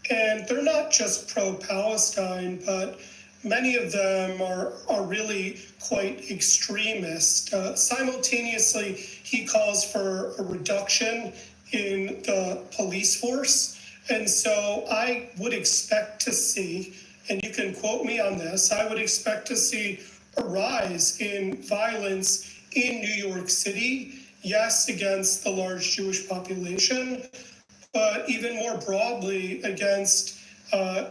And they're not just pro-Palestine, but many of them are really quite extremist. Simultaneously, he calls for a reduction in the police force. And so I would expect to see, and you can quote me on this, I would expect to see a rise in violence in New York City, yes, against the large Jewish population, but even more broadly against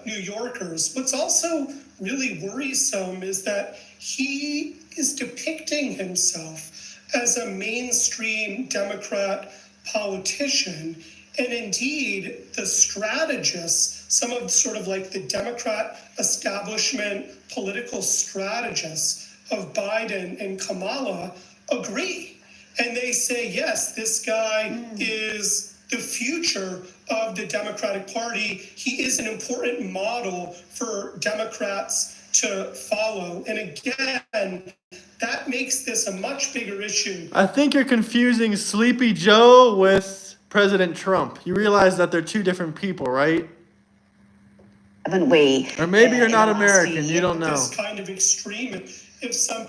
New Yorkers. What's also really worrisome is that he is depicting himself as a mainstream Democrat politician. And indeed, the strategists, some of sort of like the Democrat establishment political strategists of Biden and Kamala agree. And they say, yes, this guy is the future of the Democratic Party. He is an important model for Democrats to follow. And again, that makes this a much bigger issue. I think you're confusing Sleepy Joe with President Trump. You realize that they're two different people, right? Haven't we? Or maybe you're in not the last few American, you don't know. This kind of extreme, if some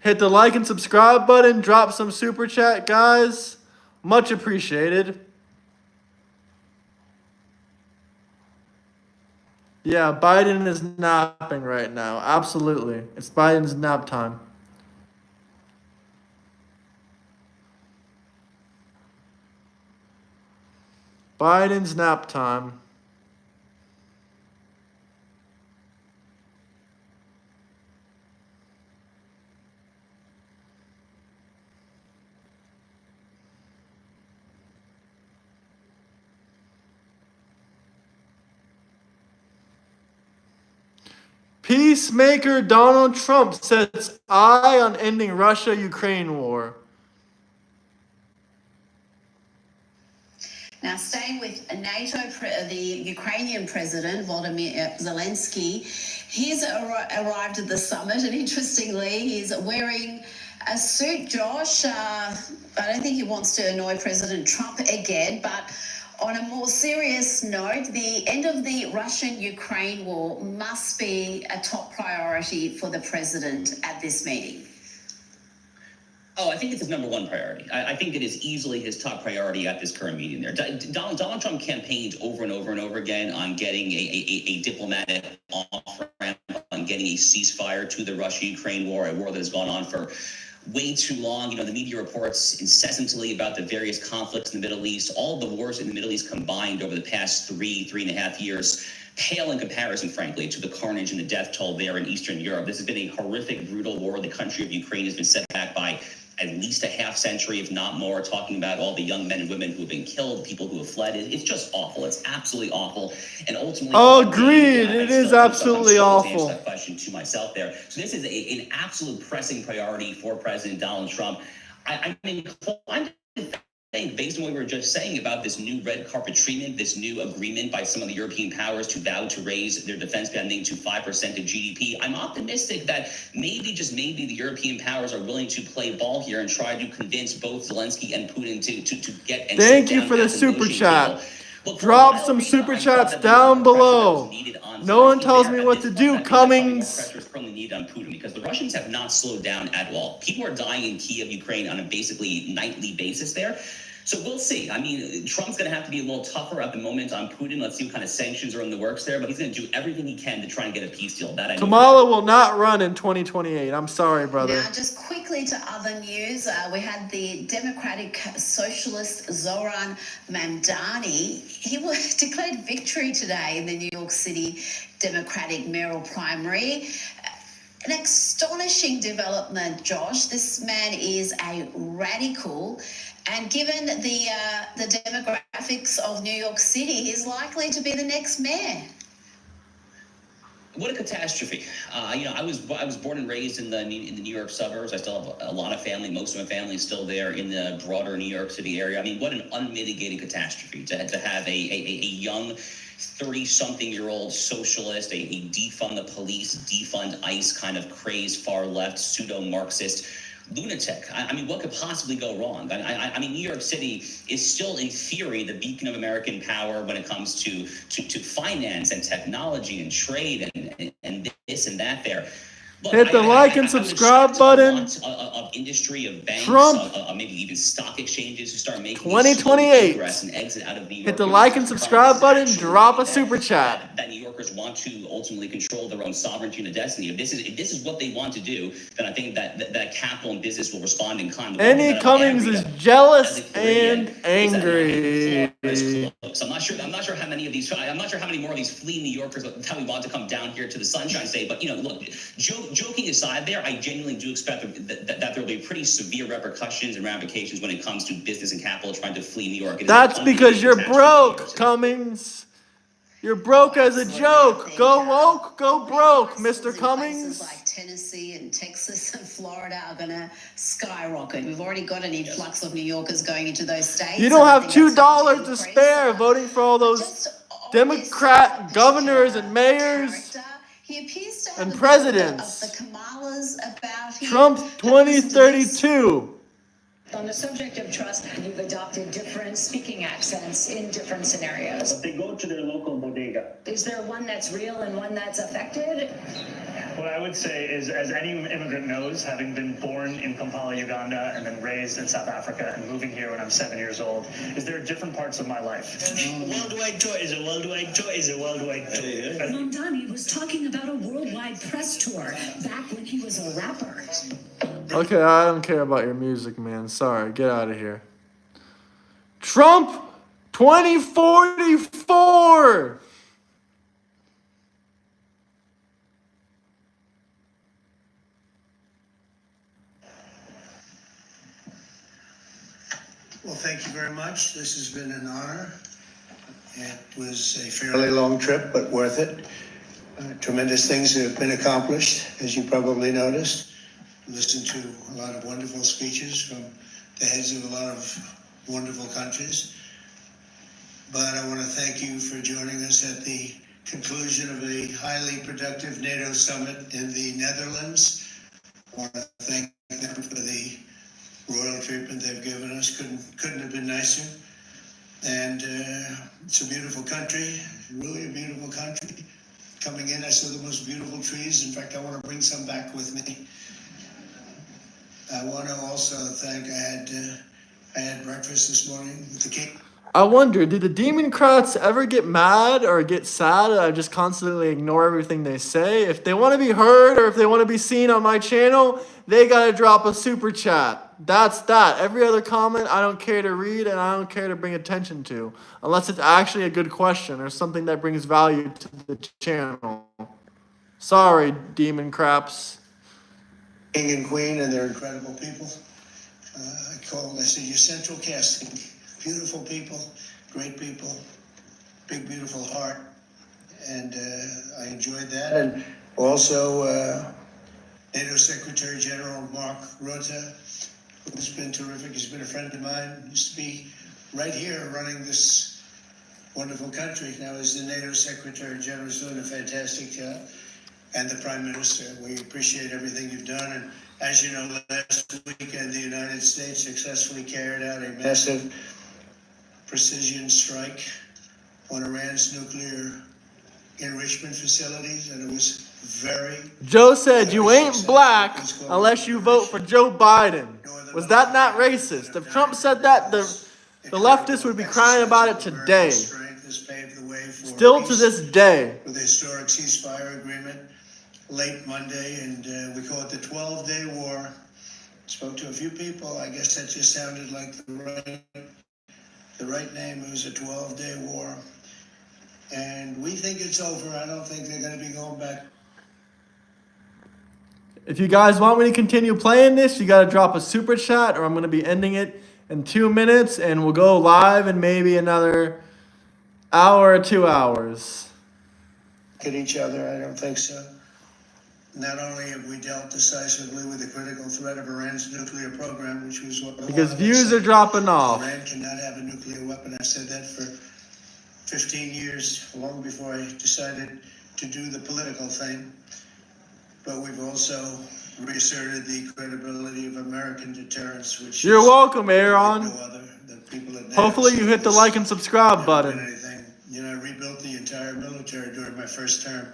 Hit the like and subscribe button, drop some super chat, guys. Much appreciated. Yeah, Biden is napping right now. Absolutely. It's Biden's nap time. Biden's nap time. Peacemaker Donald Trump sets eye on ending Russia-Ukraine war. Now, staying with NATO, the Ukrainian president, Volodymyr Zelensky, he's arrived at the summit, and interestingly, he's wearing a suit, Josh. I don't think he wants to annoy President Trump again, but on a more serious note, the end of the Russian-Ukraine war must be a top priority for the president at this meeting. Oh, I think it's his number one priority. I think it is easily his top priority at this current meeting there. Donald Trump campaigned over and over and over again on getting a diplomatic off-ramp, on getting a ceasefire to the Russia-Ukraine war, a war that has gone on for way too long. You know, the media reports incessantly about the various conflicts in the Middle East. All the wars in the Middle East combined over the past three and a half years pale in comparison, frankly, to the carnage and the death toll there in Eastern Europe. This has been a horrific, brutal war. The country of Ukraine has been set back by at least a half century, if not more, talking about all the young men and women who have been killed, people who have fled. It's just awful. It's absolutely awful. And ultimately, agreed. It is absolutely awful. To answer that question to myself there. So this is an absolute pressing priority for President Donald Trump. I'm inclined to think, based on what we were just saying about this new red carpet treatment, this new agreement by some of the European powers to vow to raise their defense spending to 5% of GDP, I'm optimistic that maybe, just maybe, the European powers are willing to play ball here and try to convince both Zelensky and Putin to get and Thank you for the super chat. Drop some super chats down below. No one tells me what to do, Cummings. Currently needed on Putin, because the Russians have not slowed down at all. People are dying in Kiev, Ukraine on a basically nightly basis there. So we'll see. I mean, Trump's going to have to be a little tougher at the moment on Putin. Let's see what kind of sanctions are in the works there. But he's going to do everything he can to try and get a peace deal. That I know. Kamala will not run in 202028. I'm sorry, brother. Now, just quickly to other news, we had the Democratic Socialist Zoran Mamdani. He declared victory today in the New York City Democratic mayoral primary. An astonishing development, Josh. This man is a radical. And given the demographics of New York City, he's likely to be the next mayor. What a catastrophe! I was born and raised in the New York suburbs. I still have a lot of family. Most of my family is still there in the broader New York City area. I mean, what an unmitigated catastrophe to have a young 30-something-year-old socialist, a defund the police, defund ICE kind of crazed far left pseudo-Marxist lunatic. I mean, what could possibly go wrong? I mean, New York City is still, in theory, the beacon of American power when it comes to finance and technology and trade and this and that there. Look, Hit the like and subscribe button. Of industry, of banks, Trump. Maybe even stock exchanges who start making 2028. progress and exit out of New York. Hit the like and subscribe button. Drop a super chat. That New Yorkers want to ultimately control their own sovereignty and destiny. If this is what they want to do, then I think that capital and business will respond in kind. Annie Cummings is jealous and angry. So I'm not sure how many of these. I'm not sure how many more of these fleeing New Yorkers tell me want to come down here to the Sunshine State. But look, joking aside, there, I genuinely do expect that there will be pretty severe repercussions and ramifications when it comes to business and capital trying to flee New York. That's because you're broke, Cummings. You're broke as a joke. Go woke, go broke, Mr. Cummings. Places like Tennessee and Texas and Florida are going to skyrocket. We've already got an influx of New Yorkers going into those states. You don't have $2 to spare voting for all those Democrat governors and mayors and presidents. Trump 2032. On the subject of trust, you've adopted different speaking accents in different scenarios. They go to their local bodega. Is there one that's real and one that's affected? What I would say is, as any immigrant knows, having been born in Kampala, Uganda, and then raised in South Africa and moving here when I'm 7 years old, is there different parts of my life. Worldwide tour is a worldwide tour is a worldwide tour. Mamdani was talking about a worldwide press tour back when he was a rapper. Okay, I don't care about your music, man. Sorry, get out of here. Trump 2044. Well, thank you very much. This has been an honor. It was a fairly long trip, but worth it. Tremendous things have been accomplished, as you probably noticed. Listened to a lot of wonderful speeches from the heads of a lot of wonderful countries. But I want to thank you for joining us at the conclusion of a highly productive NATO summit in the Netherlands. I want to thank them for the royal treatment they've given us. Couldn't have been nicer. And it's a beautiful country, really a beautiful country. Coming in, I saw the most beautiful trees. In fact, I want to bring some back with me. I want to also thank, I had breakfast this morning with the king. I wonder, did the Democrats ever get mad or get sad that I just constantly ignore everything they say? If they want to be heard or if they want to be seen on my channel, they got to drop a super chat. That's that. Every other comment, I don't care to read and I don't care to bring attention to. Unless it's actually a good question or something that brings value to the channel. Sorry, demon craps. King and Queen, and they're incredible people. I said, your central casting. Beautiful people, great people, big, beautiful heart. And I enjoyed that. And also, NATO Secretary General Mark Rutte, who's been terrific. He's been a friend of mine. He used to be right here running this wonderful country. Now he's the NATO Secretary General. He's doing a fantastic job. And the Prime Minister. We appreciate everything you've done. And as you know, last weekend, the United States successfully carried out a massive precision strike on Iran's nuclear enrichment facilities. And it was very... Joe said you ain't black unless you vote for Joe Biden. Was that not racist? If Trump said that, the leftists would be crying about it today. Still to this day. With a historic ceasefire agreement late Monday, and we call it the 12-day war. Spoke to a few people. I guess that just sounded like the right name. It was a 12-day war. And we think it's over. I don't think they're going to be going back. If you guys want me to continue playing this, you got to drop a super chat or I'm going to be ending it in 2 minutes and we'll go live in maybe another hour or 2 hours. at each other. I don't think so. Not only have we dealt decisively with the critical threat of Iran's nuclear program, which was what Because views are dropping off. Iran cannot have a nuclear weapon. I've said that for 15 years, long before I decided to do the political thing. But we've also reasserted the credibility of American deterrence, which You're is welcome, Aaron. no other. The people at NATO Hopefully you hit the like and subscribe never button. did anything. You know, I rebuilt the entire military during my first term.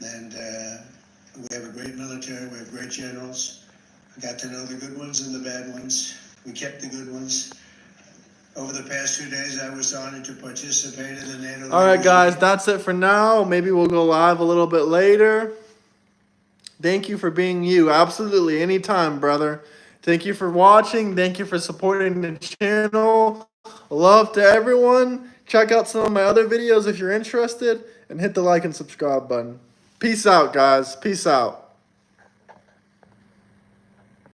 And we have a great military. We have great generals. We got to know the good ones and the bad ones. We kept the good ones. Over the past 2 days, I was honored to participate in the NATO. All right, guys, that's it for now. Maybe we'll go live a little bit later. Thank you for being you. Absolutely, anytime, brother. Thank you for watching. Thank you for supporting the channel. Love to everyone. Check out some of my other videos if you're interested. And hit the like and subscribe button. Peace out, guys. Peace out.